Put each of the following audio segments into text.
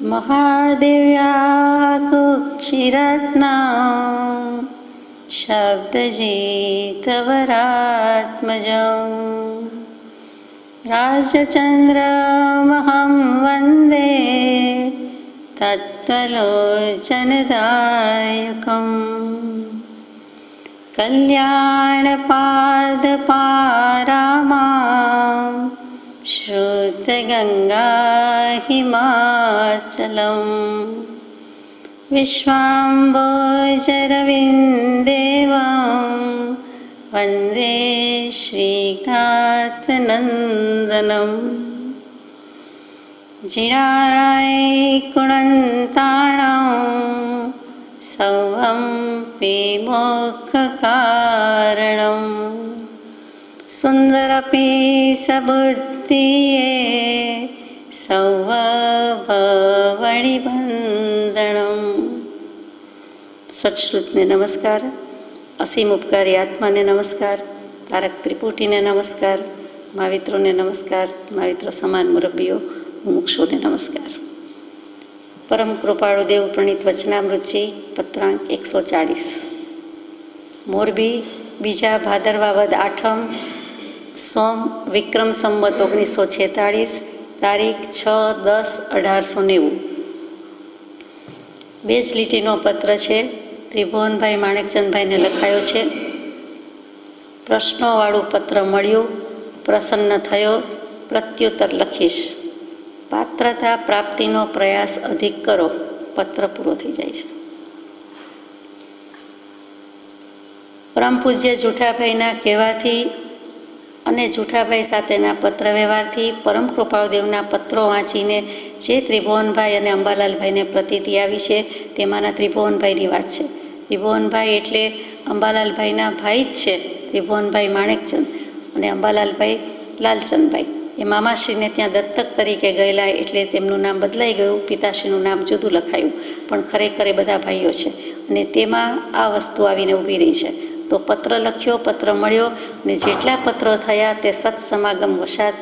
महादिव्याकुक्षिरत्नं शब्दजितवरात्मजं राजचन्द्रमहं वन्दे तत्त्वलोचनदायकम् कल्याणपादपारामां श्रुतगङ्गा हिमाचलं विश्वाम्भोजरविन्देवं वन्दे श्रीनाथनन्दनम् जिनारायकुणन्ताणं सौवं विमोक्षकारणं सुन्दरपि सबुद्धिये સૌવવણિવંદનમ. સચશ્રુતને નમસ્કાર, અસીમ ઉપકારી આત્માને નમસ્કાર, તારક ત્રિપુટીને નમસ્કાર, મહાવિત્રોને નમસ્કાર, મહાવિત્રો સમાન મુરબ્બીઓ મુમુક્ષુને નમસ્કાર. પરમ કૃપાળુ દેવ પ્રણીત વચનામૃતજી પત્રાંક 140. મોરબી, બીજા ભાદરવા વદ આઠમ, સોમ, વિક્રમ સંવત 1946, તારીખ 6-10-1890. 2 જ લીટીનો પત્ર છે. ત્રિભુવનભાઈ માણેકચંદભાઈને લખાયો છે. પ્રશ્નોવાળું પત્ર મળ્યું, પ્રસન્ન થયો, પ્રત્યુત્તર લખીશ. પાત્રતા પ્રાપ્તિનો પ્રયાસ અધિક કરો. પત્ર પૂરો થઈ જાય છે. પરમ પૂજ્ય જુઠાભાઈના કહેવાથી અને જુઠાભાઈ સાથેના પત્ર વ્યવહારથી પરમ કૃપાળુદેવના પત્રો વાંચીને જે ત્રિભુવનભાઈ અને અંબાલાલભાઈને પ્રતીતિ આવી છે તેમાંના ત્રિભુવનભાઈની વાત છે. ત્રિભુવનભાઈ એટલે અંબાલાલભાઈના ભાઈ જ છે. ત્રિભુવનભાઈ માણેકચંદ અને અંબાલાલભાઈ લાલચંદભાઈ એ મામાશ્રીને ત્યાં દત્તક તરીકે ગયેલા એટલે તેમનું નામ બદલાઈ ગયું, પિતાશ્રીનું નામ જુદું લખાયું, પણ ખરેખર એ બધા ભાઈઓ છે. અને તેમાં આ વસ્તુ આવીને ઊભી રહી છે. તો પત્ર લખ્યો, પત્ર મળ્યો, ને જેટલા પત્રો થયા તે સત્સમાગમ વશાત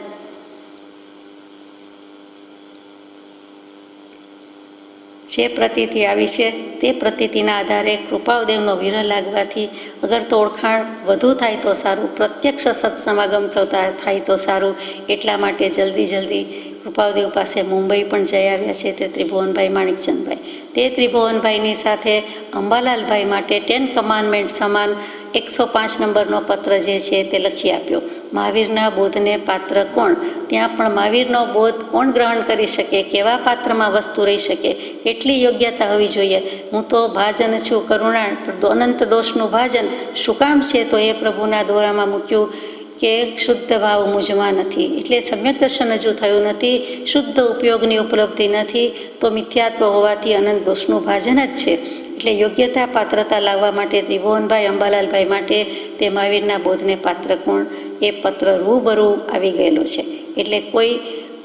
જે પ્રતીતિ આવી છે તે પ્રતીતિના આધારે કૃપાળુદેવનો વિરહ લાગવાથી અગર તો ઓળખાણ વધુ થાય તો સારું, પ્રત્યક્ષ સત્સમાગમ થતા થાય તો સારું, એટલા માટે જલ્દી કૃપાળુદેવ પાસે મુંબઈ પણ જઈ આવ્યા છે તે ત્રિભુવનભાઈ માણેકચંદભાઈ. તે ત્રિભુવનભાઈની સાથે અંબાલાલભાઈ માટે 10 કમાન્ડમેન્ટ સમાન 105 નંબરનો પત્ર જે છે તે લખી આપ્યો. મહાવીરના બોધને પાત્ર કોણ? ત્યાં પણ મહાવીરનો બોધ કોણ ગ્રહણ કરી શકે, કેવા પાત્રમાં વસ્તુ રહી શકે, કેટલી યોગ્યતા હોવી જોઈએ. હું તો ભાજન છું કરુણાળ, પણ અનંત દોષનું ભાજન શું કામ છે? તો એ પ્રભુના દોરામાં મૂક્યું કે શુદ્ધ ભાવ મુજમાં નથી, એટલે સમ્યક દર્શન હજુ થયું નથી, શુદ્ધ ઉપયોગની ઉપલબ્ધિ નથી, તો મિથ્યાત્વ હોવાથી અનંત દોષનું ભાજન જ છે. એટલે યોગ્યતા પાત્રતા લાવવા માટે ત્રિભુવનભાઈ અંબાલાલભાઈ માટે તે મહાવીરના બોધને પાત્ર કોણ? એ પત્ર રૂબરૂ આવી ગયેલો છે. એટલે કોઈ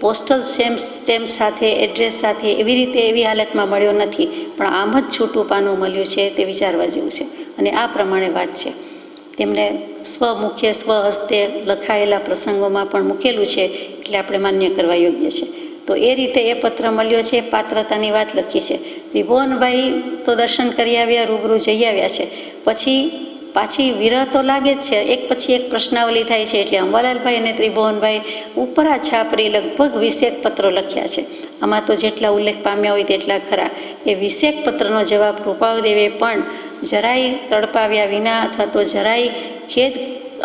પોસ્ટલ સ્ટેમ્પ સાથે, એડ્રેસ સાથે એવી હાલતમાં મળ્યો નથી, પણ આમ જ છૂટું પાનું મળ્યું છે. તે વિચારવા જેવું છે. અને આ પ્રમાણે વાત છે. તેમને સ્વમુખે સ્વહસ્તે લખાયેલા પ્રસંગોમાં પણ મૂકેલું છે, એટલે આપણે માન્ય કરવા યોગ્ય છે. તો એ રીતે એ પત્ર મળ્યો છે. પાત્રતાની વાત લખી છે. ત્રિભુવનભાઈ તો દર્શન કરી આવ્યા, રૂબરૂ જઈ આવ્યા છે. પછી પાછી વિરહ તો લાગે જ છે. એક પછી એક પ્રશ્નાવલી થાય છે. એટલે અંબાલાલભાઈ અને ત્રિભુવનભાઈ ઉપરા છાપરી લગભગ 20 પત્રો લખ્યા છે. આમાં તો જેટલા ઉલ્લેખ પામ્યા હોય તેટલા ખરા. એ 20 પત્રનો જવાબ કૃપાળુદેવે પણ જરાય તડપાવ્યા વિના અથવા તો જરાય ખેદ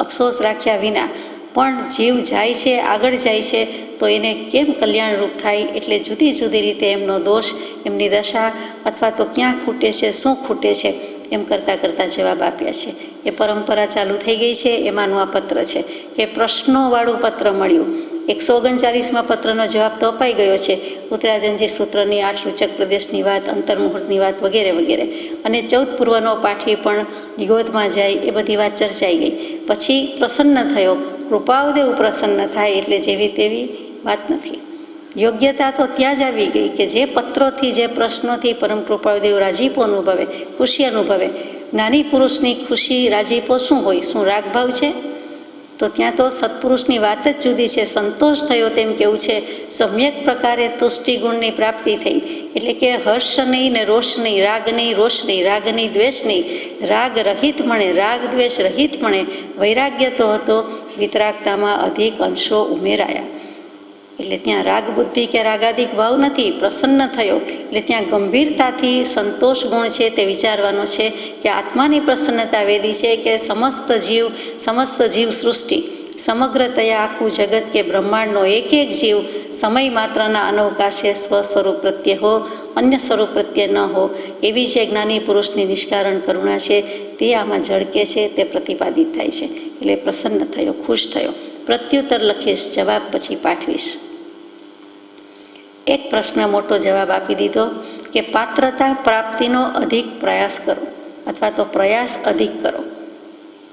અફસોસ રાખ્યા વિના પણ જીવ જાય છે, આગળ જાય છે, તો એને કેમ કલ્યાણરૂપ થાય, એટલે જુદી જુદી રીતે એમનો દોષ, એમની દશા અથવા તો ક્યાં ખૂટે છે, શું ખૂટે છે, એમ કરતાં જવાબ આપ્યા છે. એ પરંપરા ચાલુ થઈ ગઈ છે. એમાંનું આ પત્ર છે કે પ્રશ્નોવાળું પત્ર મળ્યું. 139માં પત્રનો જવાબ તો અપાઈ ગયો છે. ઉત્તરાધનજી સૂત્રની 8 રૂચક પ્રદેશની વાત, અંતર્મુહૂર્તની વાત વગેરે વગેરે, અને 14 પૂર્વનો પાઠી પણ નિગોધમાં જાય એ બધી વાત ચર્ચાઈ ગઈ. પછી પ્રસન્ન થયો. કૃપાળુદેવ પ્રસન્ન થાય એટલે જેવી તેવી વાત નથી. યોગ્યતા તો ત્યાં જ આવી ગઈ કે જે પત્રોથી, જે પ્રશ્નોથી પરમ કૃપાળુદેવ રાજીપો અનુભવે, ખુશી અનુભવે. નાની પુરુષની ખુશી, રાજીપો શું હોય? શું રાગભાવ છે? તો ત્યાં તો સત્પુરુષની વાત જ જુદી છે. સંતોષ થયો તેમ કેવું છે, સમ્યક પ્રકારે તુષ્ટિ ગુણની પ્રાપ્તિ થઈ. એટલે કે હર્ષ નહીં ને રોષ નહીં, રાગ નહીં રોષ નહીં, રાગ નહીં દ્વેષ નહીં, રાગ રહિત મણે, રાગ દ્વેષ રહિત મણે વૈરાગ્ય તો હતો, વિતરાગતામાં અધિક અંશો ઉમેરાયા. એટલે ત્યાં રાગ બુદ્ધિ કે રાગાધિક ભાવ નથી, પ્રસન્ન થયો. એટલે ત્યાં ગંભીરતાથી સંતોષ ગુણ છે તે વિચારવાનો છે કે આત્માની પ્રસન્નતા વેદી છે કે સમસ્ત જીવ સૃષ્ટિ, સમગ્રતયા આખું જગત કે બ્રહ્માંડનો એક એક જીવ સમય માત્રના અનવકાશે સ્વસ્વરૂપ પ્રત્યે હો, અન્ય સ્વરૂપ પ્રત્યે ન હો, એવી જે જ્ઞાની પુરુષની નિષ્કારણ કરુણા છે તે આમાં ઝળકે છે, તે પ્રતિપાદિત થાય છે. એટલે પ્રસન્ન થયો, ખુશ થયો. પ્રત્યુત્તર લખીશ, જવાબ પછી પાઠવીશ. એક પ્રશ્ન મોટો જવાબ આપી દીધો કે પાત્રતા પ્રાપ્તિનો અધિક પ્રયાસ કરો અથવા તો પ્રયાસ અધિક કરો.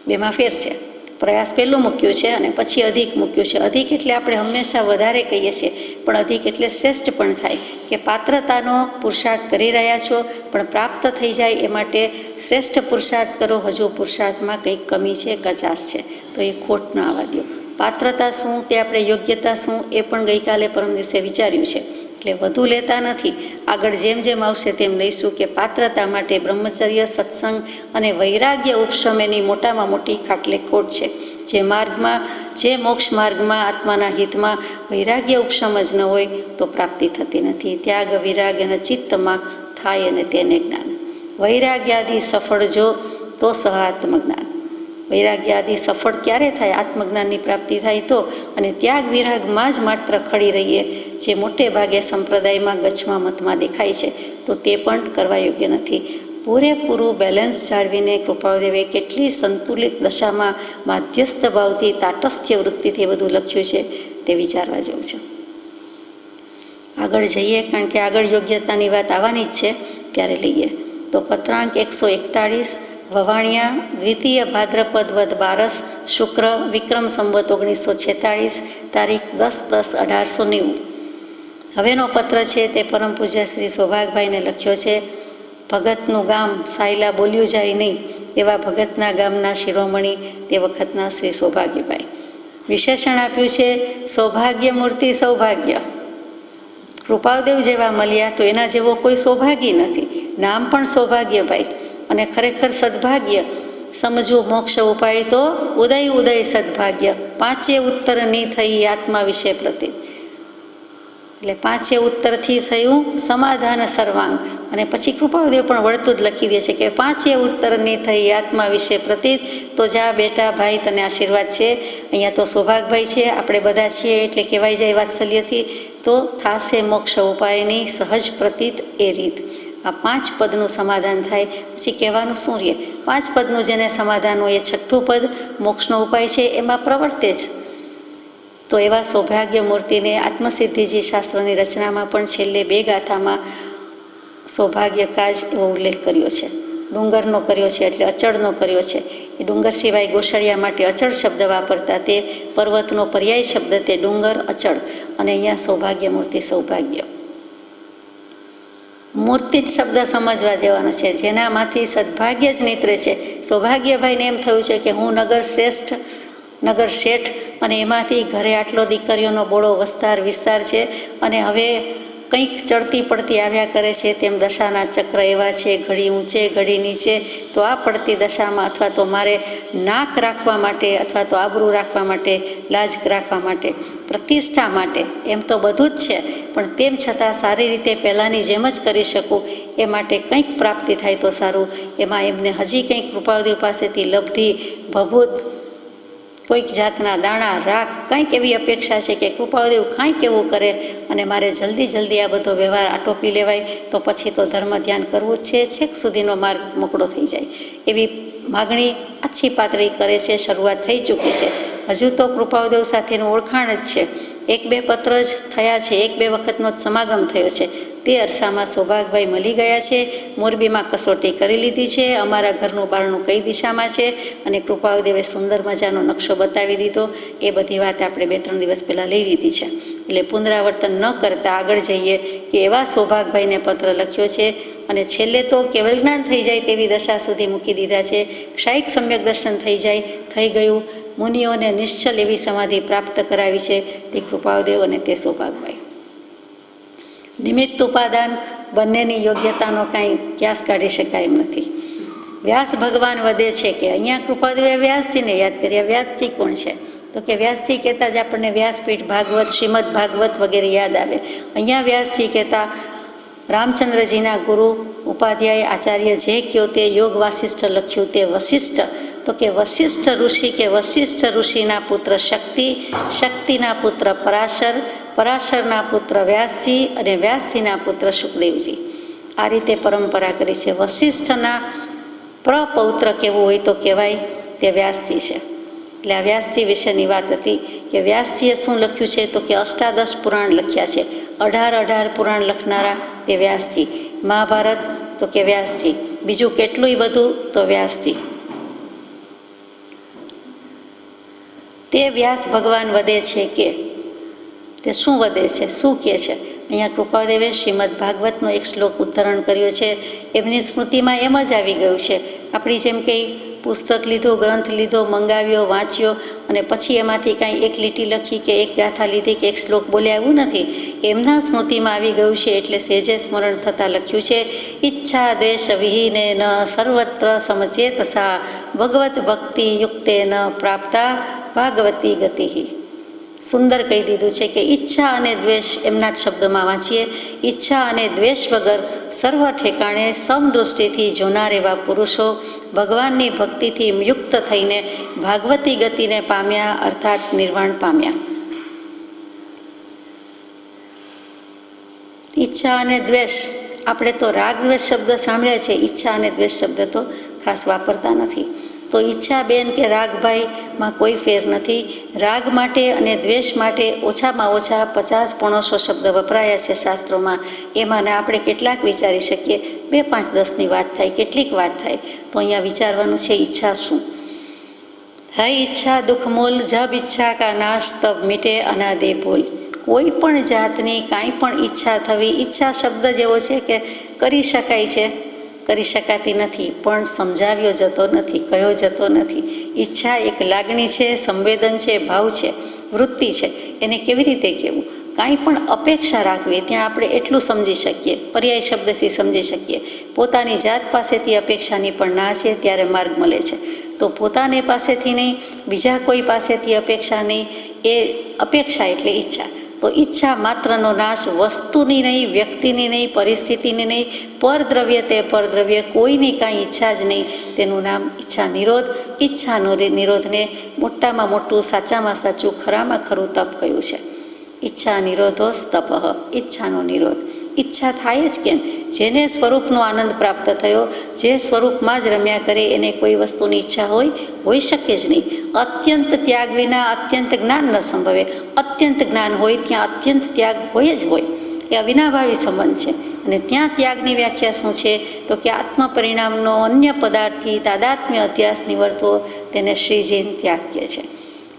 બેમાં ફેર છે. પ્રયાસ પહેલું મૂક્યું છે અને પછી અધિક મૂક્યું છે. અધિક એટલે આપણે હંમેશા વધારે કહીએ છીએ, પણ અધિક એટલે શ્રેષ્ઠ પણ થાય કે પાત્રતાનો પુરુષાર્થ કરી રહ્યા છો પણ પ્રાપ્ત થઈ જાય એ માટે શ્રેષ્ઠ પુરુષાર્થ કરો. હજુ પુરુષાર્થમાં કંઈક કમી છે, કચાશ છે, તો એ ખોટ ન આવવા દો. પાત્રતા શું, તે આપણે યોગ્યતા શું, એ પણ ગઈકાલે પરમ દિવસે વિચાર્યું છે. એટલે વધુ લેતા નથી, આગળ જેમ જેમ આવશે તેમ લઈશું કે પાત્રતા માટે બ્રહ્મચર્ય, સત્સંગ અને વૈરાગ્ય ઉપશમ એની મોટામાં મોટી ખાટલે ખોટ છે. જે મોક્ષ માર્ગમાં આત્માના હિતમાં વૈરાગ્ય ઉપશમ જ ન હોય તો પ્રાપ્તિ થતી નથી. ત્યાગ વિરાગ અને ચિત્તમાં થાય અને તેને જ્ઞાન. વૈરાગ્યાદિ સફળ જો તો સહ આત્મજ્ઞાન. વૈરાગ્ય આદિ સફળ ક્યારે થાય? આત્મજ્ઞાનની પ્રાપ્તિ થાય તો. અને ત્યાગ વિરાગમાં જ માત્ર ખડી રહીએ, જે મોટે ભાગે સંપ્રદાયમાં ગચ્છમાં મતમાં દેખાય છે, તો તે પણ કરવા યોગ્ય નથી. પૂરેપૂરું બેલેન્સ જાળવીને કૃપાળુદેવે કેટલી સંતુલિત દશામાં માધ્યસ્થ ભાવથી, તાટસ્થ્ય વૃત્તિથી બધું લખ્યું છે તે વિચારવા જેવું છે. આગળ જઈએ, કારણ કે આગળ યોગ્યતાની વાત આવવાની જ છે, ત્યારે લઈએ તો પત્રાંક 141 વવાણિયા દ્વિતીય ભાદ્રપદ વદ 12 શુક્ર વિક્રમ સંવત 1946 તારીખ 10/10/1890. હવેનો પત્ર છે તે પરમ પૂજ્ય શ્રી સૌભાગભાઈને લખ્યો છે. ભગતનું ગામ સાયલા બોલ્યું જાય નહીં એવા ભગતના ગામના શિરોમણી તે વખતના શ્રી સૌભાગ્યભાઈ. વિશેષણ આપ્યું છે સૌભાગ્ય મૂર્તિ સૌભાગ્ય. કૃપાદેવ જેવા મળ્યા તો એના જેવો કોઈ સૌભાગ્ય નથી. નામ પણ સૌભાગ્યભાઈ. અને ખરેખર સદભાગ્ય સમજવું મોક્ષ ઉપાય તો ઉદય સદભાગ્ય. પાંચે ઉત્તર નહીં થઈ આત્મા વિશે પ્રતિ. એટલે પાંચે ઉત્તરથી થયું સમાધાન સર્વાંગ. અને પછી કૃપાદેવ પણ વળતું જ લખી દે છે કે પાંચે ઉત્તરની થઈ આત્મા વિશે પ્રતીત. તો જા બેટા ભાઈ તને આશીર્વાદ છે. અહીંયા તો સૌભાગભાઈ છે, આપણે બધા છીએ એટલે કહેવાય જાય વાત્સલ્યથી. તો થાશે મોક્ષ ઉપાયની સહજ પ્રતીત એ રીત. આ 5 પદનું સમાધાન થાય પછી કહેવાનું શું રહે? 5 પદનું જેને સમાધાન હોય એ 6ઠું પદ મોક્ષનો ઉપાય છે એમાં પ્રવર્તે જ. તો એવા સૌભાગ્ય મૂર્તિને આત્મસિદ્ધિજી શાસ્ત્રની રચનામાં પણ છેલ્લે 2 ગાથામાં સૌભાગ્ય કાજ એવો ઉલ્લેખ કર્યો છે. ડુંગરનો કર્યો છે એટલે અચળનો કર્યો છે. એ ડુંગર સિવાય ગોસળિયા માટે અચળ શબ્દ વાપરતા, તે પર્વતનો પર્યાય શબ્દ તે ડુંગર અચળ. અને અહીંયા સૌભાગ્ય મૂર્તિ સૌભાગ્ય. મૂર્તિ જ શબ્દ સમજવા જેવાનો છે, જેનામાંથી સદભાગ્ય જ નીતરે છે. સૌભાગ્યભાઈને એમ થયું છે કે હું નગર શેઠ અને એમાંથી ઘરે આટલો દીકરીઓનો બોળો વિસ્તાર છે અને હવે કંઈક ચડતી પડતી આવ્યા કરે છે. તેમ દશાના ચક્ર એવા છે, ઘડી ઊંચે ઘડી નીચે. તો આ પડતી દશામાં અથવા તો મારે નાક રાખવા માટે અથવા તો આબરૂ રાખવા માટે, લાજ રાખવા માટે, પ્રતિષ્ઠા માટે, એમ તો બધું જ છે, પણ તેમ છતાં સારી રીતે પહેલાંની જેમ જ કરી શકું એ માટે કંઈક પ્રાપ્તિ થાય તો સારું. એમાં એમને હજી કંઈક કૃપાદેવ પાસેથી લબ્ધિ, ભભૂત, કોઈક જાતના દાણા, રાખ, કંઈક એવી અપેક્ષા છે કે કૃપાદેવ કંઈક એવું કરે અને મારે જલ્દી આ બધો વ્યવહાર આટોપી લેવાય. તો પછી તો ધર્મ ધ્યાન કરવું જ છે, છેક સુધીનો માર્ગ મોકળો થઈ જાય એવી માગણી આછી પાતળી કરે છે. શરૂઆત થઈ ચૂકી છે. હજુ તો કૃપાદેવ સાથેનું ઓળખાણ જ છે. 1-2 પત્ર જ થયા છે, 1-2 વખતનો જ સમાગમ થયો છે. તે અરસામાં સૌભાગભાઈ મળી ગયા છે. મોરબીમાં કસોટી કરી લીધી છે. અમારા ઘરનું બારણું કઈ દિશામાં છે અને કૃપાદેવે સુંદર મજાનો નકશો બતાવી દીધો. એ બધી વાત આપણે 2-3 દિવસ પહેલાં લઈ લીધી છે. એટલે પુનરાવર્તન ન કરતા આગળ જઈએ કે એવા સૌભાગભાઈને પત્ર લખ્યો છે અને છેલ્લે તો કેવલ જ્ઞાન થઈ જાય તેવી દશા સુધી મૂકી દીધા છે. ક્ષાયિક સમ્યક દર્શન થઈ જાય, થઈ ગયું. મુનિઓને નિશ્ચલ એવી સમાધિ પ્રાપ્ત કરાવી છે તે કૃપાળદેવ અને તે સૌભાગભાઈ. નિમિત્ત ઉપાદાન બંનેની યોગ્યતાનો કાંઈ ક્યાસ કાઢી શકાય એમ નથી. વ્યાસ ભગવાન વધે છે કે અહીંયા કૃપાળદેવે વ્યાસજીને યાદ કર્યા. વ્યાસજી કોણ છે? તો કે વ્યાસજી કહેતા જ આપણને વ્યાસપીઠ, ભાગવત, શ્રીમદ ભાગવત વગેરે યાદ આવે. અહીંયા વ્યાસજી કહેતા રામચંદ્રજીના ગુરુ ઉપાધ્યાય આચાર્ય જે કયો તે યોગ વાસિષ્ઠ લખ્યું તે વશિષ્ઠ. તો કે વશિષ્ઠ ઋષિ કે વશિષ્ઠ ઋષિના પુત્ર શક્તિ, શક્તિના પુત્ર પરાશર, પરાશરના પુત્ર વ્યાસજી અને વ્યાસજીના પુત્ર સુખદેવજી. આ રીતે પરંપરા કરી છે. વશિષ્ઠના પ્રપૌત્ર કેવું હોય તો કહેવાય તે વ્યાસજી છે. એટલે આ વ્યાસજી વિશેની વાત હતી કે વ્યાસજીએ શું લખ્યું છે તો કે અષ્ટાદશ પુરાણ લખ્યા છે. 18 પુરાણ લખનારા તે વ્યાસજી. મહાભારત તો કે વ્યાસજી. બીજું કેટલુંય બધું તો વ્યાસજી. તે વ્યાસ ભગવાન વધે છે કે તે શું વધે છે, શું કહે છે? અહીંયા કૃપાળદેવે શ્રીમદ ભાગવતનો એક શ્લોક ઉદ્ધરણ કર્યો છે. એમની સ્મૃતિમાં એમ જ આવી ગયું છે. આપણી જેમ કંઈ પુસ્તક લીધું, ગ્રંથ લીધો, મંગાવ્યો, વાંચ્યો અને પછી એમાંથી કાંઈ એક લીટી લખી કે એક ગાથા લીધી કે એક શ્લોક બોલ્યા એવું નથી. એમના સ્મૃતિમાં આવી ગયું છે એટલે સેજે સ્મરણ થતાં લખ્યું છે. ઈચ્છા દ્વેષ વિહીને ન સર્વત્ર સમચેતસા ભગવત ભક્તિ યુક્તે ન પ્રાપ્તા ભાગવતી ગતિ. સુંદર કહી દીધું છે કે ઈચ્છા અને દ્વેષ, એમના જ શબ્દોમાં વાંચીએ, ઈચ્છા અને દ્વેષ વગર સર્વ ઠેકાણે સમદૃષ્ટિથી જોનાર એવા પુરુષો ભગવાનની ભક્તિથી યુક્ત થઈને ભાગવતી ગતિને પામ્યા, અર્થાત નિર્વાણ પામ્યા. ઈચ્છા અને દ્વેષ, આપણે તો રાગ દ્વેષ શબ્દ સાંભળ્યા છે, ઈચ્છા અને દ્વેષ શબ્દ તો ખાસ વાપરતા નથી. તો ઈચ્છા બેન કે રાગભાઈમાં કોઈ ફેર નથી. રાગ માટે અને દ્વેષ માટે ઓછામાં ઓછા 50-50 શબ્દ વપરાયા છે શાસ્ત્રોમાં. એમાંને આપણે કેટલાક વિચારી શકીએ? 2, 5, 10ની વાત થાય, કેટલીક વાત થાય. તો અહીંયા વિચારવાનું છે ઈચ્છા શું? હૈ ઈચ્છા દુઃખ મૂલ, જબ ઈચ્છા કા નાશ તબ મીટે અનાદિ ભૂલ. કોઈ પણ જાતની કાંઈ પણ ઈચ્છા થવી, ઈચ્છા શબ્દ જેવો છે કે કરી શકાય છે, કરી શકાતી નથી, પણ સમજાવ્યો જતો નથી, કયો જતો નથી. ઈચ્છા એક લાગણી છે, સંવેદન છે, ભાવ છે, વૃત્તિ છે. એને કેવી રીતે કહેવું? કાંઈ પણ અપેક્ષા રાખવી, ત્યાં આપણે એટલું સમજી શકીએ, પર્યાય શબ્દથી સમજી શકીએ. પોતાની જાત પાસેથી અપેક્ષાની પણ ના છે ત્યારે માર્ગ મળે છે. તો પોતાને પાસેથી નહીં, બીજા કોઈ પાસેથી અપેક્ષા નહીં, એ અપેક્ષા એટલે ઈચ્છા. તો ઈચ્છા માત્રનો નાશ, વસ્તુની નહીં, વ્યક્તિની નહીં, પરિસ્થિતિની નહીં, પરદ્રવ્ય તે પરદ્રવ્ય, કોઈની કાંઈ ઈચ્છા જ નહીં, તેનું નામ ઈચ્છા નિરોધ. ઈચ્છાનો નિરોધને મોટામાં મોટું, સાચામાં સાચું, ખરામાં ખરું તપ કહ્યું છે. ઈચ્છા નિરોધો તપ, ઈચ્છાનો નિરોધ. ઈચ્છા થાય જ કેમ? જેને સ્વરૂપનો આનંદ પ્રાપ્ત થયો, જે સ્વરૂપમાં જ રમ્યા કરે, એને કોઈ વસ્તુની ઈચ્છા હોઈ શકે જ નહીં. અત્યંત ત્યાગ વિના અત્યંત જ્ઞાન ન સંભવે. અત્યંત જ્ઞાન હોય ત્યાં અત્યંત ત્યાગ હોય જ હોય. એ અવિનાભાવી સંબંધ છે. અને ત્યાં ત્યાગની વ્યાખ્યા શું છે તો કે આત્મ પરિણામનો અન્ય પદાર્થથી તાદાત્મ્ય અધ્યાસ નિવર્તવો, તેને શ્રીજીન ત્યાગ કહે છે.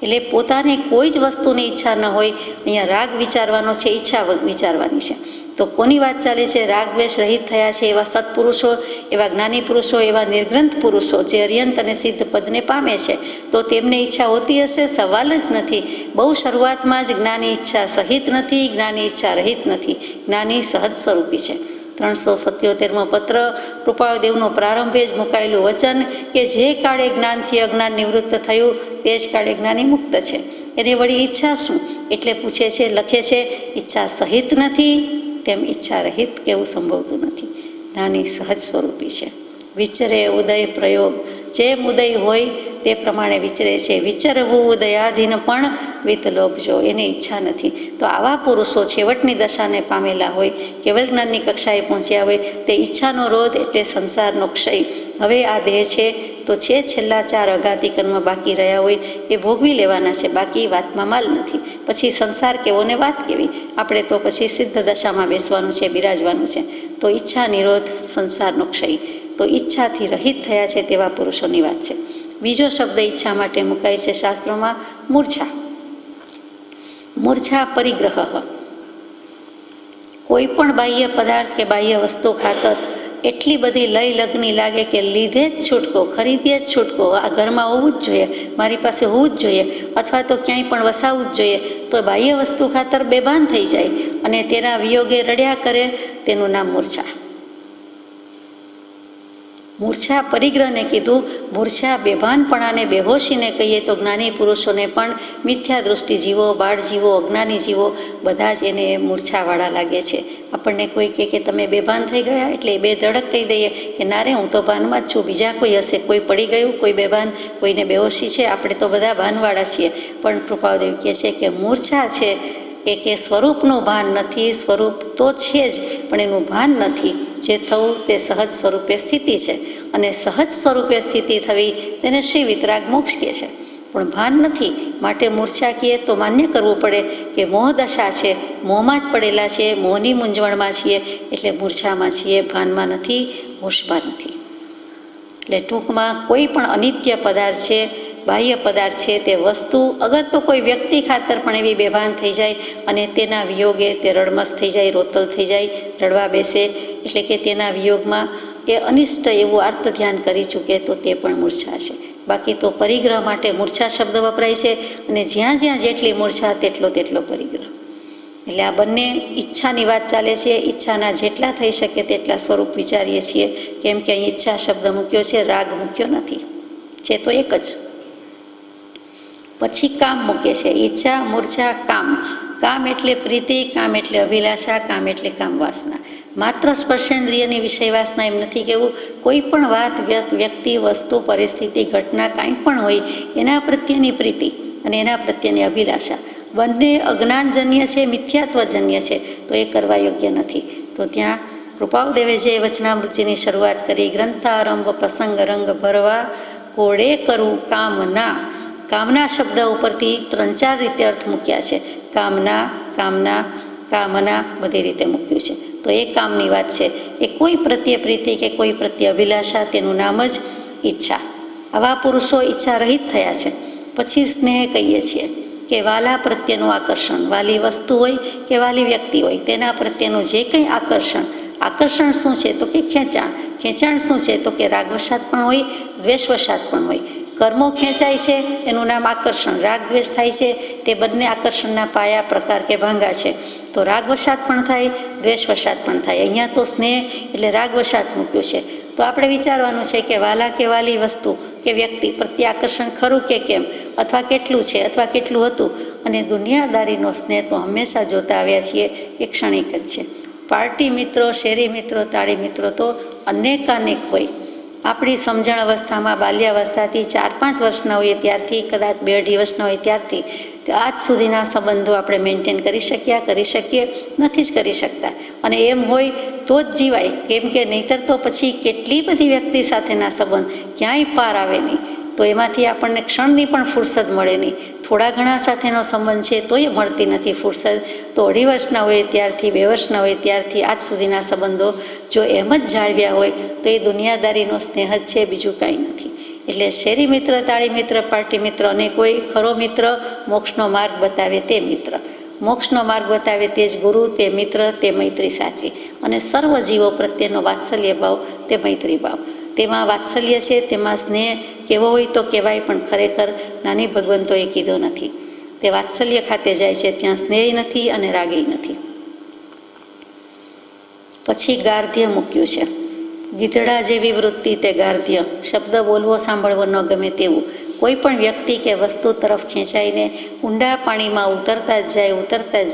એટલે પોતાને કોઈ જ વસ્તુની ઈચ્છા ન હોય. અહીંયા રાગ વિચારવાનો છે, ઈચ્છા વિચારવાની છે. તો કોની વાત ચાલે છે? રાગ દ્વેષ રહિત થયા છે એવા સત્પુરુષો, એવા જ્ઞાની પુરુષો, એવા નિર્ગ્રંથ પુરુષો જે અર્યંત અને સિદ્ધ પદને પામે છે. તો તેમને ઈચ્છા હોતી હશે? સવાલ જ નથી. બહુ શરૂઆતમાં જ જ્ઞાની ઈચ્છા સહિત નથી, જ્ઞાની ઈચ્છા રહિત નથી. જ્ઞાની સહજ સ્વરૂપી છે. 377મો પત્ર, કૃપાળદેવનો પ્રારંભે જ મુકાયેલું વચન કે જે કાળે જ્ઞાનથી અજ્ઞાન નિવૃત્ત થયું તે જ કાળે જ્ઞાની મુક્ત છે. એને વળી ઈચ્છા શું? એટલે પૂછે છે, લખે છે, ઈચ્છા સહિત નથી તેમ ઈચ્છા રહિત કેવું સંભવતું નથી. જ્ઞાની સહજ સ્વરૂપી છે. વિચરે ઉદય પ્રયોગ, જેમ ઉદય હોય તે પ્રમાણે વિચરે છે. વિચરવું ઉદયાધીન પણ વિતલોભજો, એને ઈચ્છા નથી. તો આવા પુરુષો છેવટની દશાને પામેલા હોય, કેવલ જ્ઞાનની કક્ષાએ પહોંચ્યા હોય, તે ઈચ્છાનો રોધ એટલે સંસારનો ક્ષય. હવે આ દેહ છે તો છે, છેલ્લા 4 અઘાતી કર્મ બાકી રહ્યા હોય એ ભોગવી લેવાના છે, બાકી વાતમાં માલ નથી. પછી સંસાર કેવો ને વાત કેવી? આપણે તો પછી સિદ્ધ દશામાં બેસવાનું છે, બિરાજવાનું છે. તો ઈચ્છા નિરોધ, સંસારનો ક્ષય. તો ઈચ્છાથી રહિત થયા છે તેવા પુરુષોની વાત છે. બીજો શબ્દ ઈચ્છા માટે મુકાય છે શાસ્ત્રોમાં, મૂર્છા. મૂર્છા પરિગ્રહ, કોઈ પણ બાહ્ય પદાર્થ કે બાહ્ય વસ્તુ ખાતર એટલી બધી લય લગ્ની લાગે કે લીધે જ છૂટકો, ખરીદે જ છૂટકો, આ ઘરમાં હોવું જ જોઈએ, મારી પાસે હોવું જ જોઈએ, અથવા તો ક્યાંય પણ વસાવવું જ જોઈએ, તો બાહ્ય વસ્તુ ખાતર બેભાન થઈ જાય અને તેના વિયોગે રડ્યા કરે, તેનું નામ મૂર્છા. મૂર્છા પરિગ્રહને કીધું. મૂર્છા બેભાનપણાને, બેહોશીને કહીએ તો જ્ઞાની પુરુષોને પણ મિથ્યા દૃષ્ટિ જીવો, બાળ જીવો, અજ્ઞાની જીવો બધા જ એને મૂર્છાવાળા લાગે છે. આપણને કોઈ કહે કે તમે બેભાન થઈ ગયા, એટલે બે ધડક કહી દઈએ કે ના રે, હું તો ભાનમાં જ છું, બીજા કોઈ હશે, કોઈ પડી ગયું, કોઈ બેભાન, કોઈને બેહોશી છે, આપણે તો બધા ભાનવાળા છીએ. પણ કૃપાદેવ કહે છે કે મૂર્છા છે એ કે સ્વરૂપનું ભાન નથી, સ્વરૂપ તો છે જ પણ એનું ભાન નથી. જે થવું તે સહજ સ્વરૂપે સ્થિતિ છે, અને સહજ સ્વરૂપે સ્થિતિ થવી તેને શ્રી વિતરાગ મોક્ષ કહે છે, પણ ભાન નથી. માટે મૂર્છા કહીએ તો માન્ય કરવું પડે કે મોહ દશા છે, મોહમાં જ પડેલા છે, મોહની મૂંઝવણમાં છીએ, એટલે મૂર્છામાં છીએ, ભાનમાં નથી, હોશમાં નથી. એટલે ટૂંકમાં કોઈ પણ અનિત્ય પદાર્થ છે, બાહ્ય પદાર્થ છે, તે વસ્તુ અગર તો કોઈ વ્યક્તિ ખાતર પણ એવી બેભાન થઈ જાય અને તેના વિયોગે તે રડમસ થઈ જાય, રોતલ થઈ જાય, રડવા બેસે, એટલે કે તેના વિયોગમાં એ અનિષ્ટ એવું આર્ત ધ્યાન કરી ચૂકે તો તે પણ મૂર્છા છે. બાકી તો પરિગ્રહ માટે મૂર્છા શબ્દ વપરાય છે, અને જ્યાં જ્યાં જેટલી મૂર્છા તેટલો પરિગ્રહ. એટલે આ બંને ઈચ્છાની વાત ચાલે છે. ઈચ્છાના જેટલા થઈ શકે તેટલા સ્વરૂપ વિચારીએ છીએ, કેમ કે અહીં ઈચ્છા શબ્દ મૂક્યો છે, રાગ મૂક્યો નથી, છે તો એક જ. પછી કામ મૂકે છે. ઈચ્છા, મૂર્છા, કામ. કામ એટલે પ્રીતિ, કામ એટલે અભિલાષા, કામ એટલે કામ વાસના. માત્ર સ્પર્શેન્દ્રિયની વિષય વાસના એમ નથી કહેવું. કોઈ પણ વાત, વ્યક્તિ, વસ્તુ, પરિસ્થિતિ, ઘટના કાંઈ પણ હોય, એના પ્રત્યેની પ્રીતિ અને એના પ્રત્યેની અભિલાષા બંને અજ્ઞાનજન્ય છે, મિથ્યાત્વજન્ય છે, તો એ કરવા યોગ્ય નથી. તો ત્યાં કૃપાદેવે જે વચનામૃતિની શરૂઆત કરી, ગ્રંથારંભ પ્રસંગ રંગ ભરવા, કોડે કરું કામના. કામના શબ્દ ઉપરથી 3-4 રીતે અર્થ મૂક્યા છે. કામના, કામના, કામના, બધી રીતે મૂક્યું છે. તો એ કામની વાત છે. એ કોઈ પ્રત્યે પ્રીતિ કે કોઈ પ્રત્યે અભિલાષા, તેનું નામ જ ઈચ્છા. આવા પુરુષો ઈચ્છા રહિત થયા છે. પછી સ્નેહ કહીએ છીએ કે વાલા પ્રત્યેનું આકર્ષણ, વાલી વસ્તુ હોય કે વાલી વ્યક્તિ હોય, તેના પ્રત્યેનું જે કંઈ આકર્ષણ. આકર્ષણ શું છે તો કે ખેંચાણ. ખેંચાણ શું છે તો કે રાગવશાત પણ હોય, દ્વેષવશાત પણ હોય. કર્મો ખેંચાય છે એનું નામ આકર્ષણ, રાગ દ્વેષ થાય છે તે બંને આકર્ષણના પાયા, પ્રકાર કે ભાંગા છે. તો રાગવશાત પણ થાય, દ્વેષવશાત પણ થાય. અહીંયા તો સ્નેહ એટલે રાગવશાત મૂક્યું છે. તો આપણે વિચારવાનું છે કે વાલા કે વાલી વસ્તુ કે વ્યક્તિ પ્રત્યે આકર્ષણ ખરું કે કેમ, અથવા કેટલું છે, અથવા કેટલું હતું. અને દુનિયાદારીનો સ્નેહ તો હંમેશા જોતા આવ્યા છીએ એ ક્ષણિક જ છે. પાર્ટી મિત્રો, શેરી મિત્રો, તાળી મિત્રો તો અનેકાનેક હોય. આપણી સમજણ અવસ્થામાં, બાલ્યાવસ્થાથી 4-5 વર્ષના હોઈએ ત્યારથી, કદાચ 2-2.5 વર્ષના હોય ત્યારથી આજ સુધીના સંબંધો આપણે મેન્ટેન કરી શકીએ નથી જ કરી શકતા. અને એમ હોય તો જ જીવાય, કેમ કે નહીંતર તો પછી કેટલી બધી વ્યક્તિ સાથેના સંબંધ ક્યાંય પાર આવે નહીં. તો એમાંથી આપણને ક્ષણની પણ ફુરસદ મળે નહીં. થોડા ઘણા સાથેનો સંબંધ છે તો એ મળતી નથી ફુરસદ. તો 2.5 વર્ષના હોય ત્યારથી, 2 વર્ષના હોય ત્યારથી આજ સુધીના સંબંધો જો એમ જ જાળવ્યા હોય તો એ દુનિયાદારીનો સ્નેહ જ છે, બીજું કાંઈ નથી. એટલે શેરી મિત્ર, તાળી મિત્ર, પાર્ટી મિત્ર અને કોઈ ખરો મિત્ર, મોક્ષનો માર્ગ બતાવે તે મિત્ર. મોક્ષનો માર્ગ બતાવે તે જ ગુરુ, તે મિત્ર, તે મૈત્રી સાચી. અને સર્વ જીવો પ્રત્યેનો વાત્સલ્ય ભાવ તે મૈત્રી ભાવ. તેમાં વાત્સલ્ય છે, તેમાં સ્નેહ કેવો હોય તો કહેવાય, પણ ખરેખર નાની ભગવંતોએ કીધો નથી. તે વાત્સલ્ય ખાતે જાય છે, ત્યાં સ્નેહ નથી અને રાગેય નથી. પછી ગાર્ધ્ય મૂક્યું છે. ગીધડા જેવી વૃત્તિ તે ગાર્ધ્ય. શબ્દ બોલવો, સાંભળવો ન ગમે તેવું. કોઈ પણ વ્યક્તિ કે વસ્તુ તરફ ખેંચાઈને ઊંડા પાણીમાં ઉતરતા જ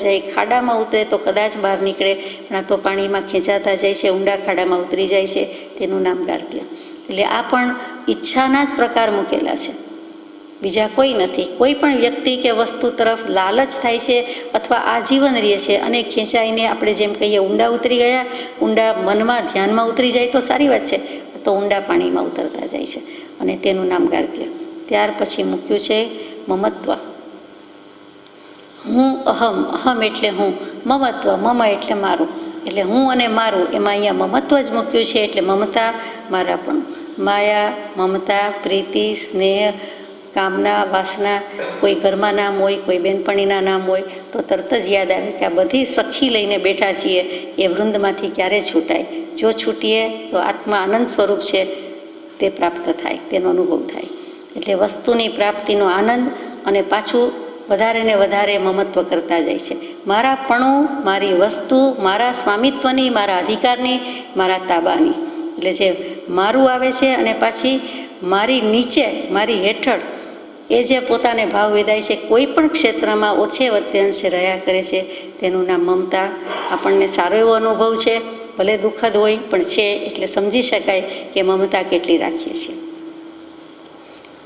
જાય. ખાડામાં ઉતરે તો કદાચ બહાર નીકળે, પણ આ તો પાણીમાં ખેંચાતા જાય છે, ઊંડા ખાડામાં ઉતરી જાય છે, તેનું નામ ગાર્ધ્ય. એટલે આ પણ ઈચ્છાના જ પ્રકાર મૂકેલા છે, બીજા કોઈ નથી. કોઈ પણ વ્યક્તિ કે વસ્તુ તરફ લાલચ થાય છે અથવા આજીવન રહે છે અને ખેંચાઈને, આપણે જેમ કહીએ ઊંડા ઉતરી ગયા, ઊંડા મનમાં, ધ્યાનમાં ઉતરી જાય તો સારી વાત છે, તો ઊંડા પાણીમાં ઉતરતા જાય છે અને તેનું નામ ગાર્ધ્ય. ત્યાર પછી મૂક્યું છે મમત્વ. હું, અહમ એટલે હું, મમત્વ, મમ એટલે મારું. એટલે હું અને મારું, એમાં અહીંયા મમત્વ જ મૂક્યું છે. એટલે મમતા, મારાપણું. માયા, મમતા, પ્રીતિ, સ્નેહ, કામના, વાસના, કોઈ ઘરમાં નામ હોય, કોઈ બેનપણીના નામ હોય તો તરત જ યાદ આવે કે આ બધી સખી લઈને બેઠા છીએ, એ વૃંદમાંથી ક્યારે છૂટાય? જો છૂટીએ તો આત્મા આનંદ સ્વરૂપ છે તે પ્રાપ્ત થાય, તેનો અનુભવ થાય. એટલે વસ્તુની પ્રાપ્તિનો આનંદ અને પાછું વધારે ને વધારે મમત્વ કરતા જાય છે. મારા પણું, મારી વસ્તુ, મારા સ્વામિત્વની, મારા અધિકારની, મારા તાબાની. એટલે જે મારું આવે છે અને પાછી મારી નીચે, મારી હેઠળ એ જે પોતાને ભાવ વેદાય છે, કોઈ પણ ક્ષેત્રમાં ઓછે વધે અંશે રહ્યા કરે છે, તેનું નામ મમતા. આપણને સારો એવો અનુભવ છે, ભલે દુઃખદ હોય પણ છે, એટલે સમજી શકાય કે મમતા કેટલી રાખીએ છીએ.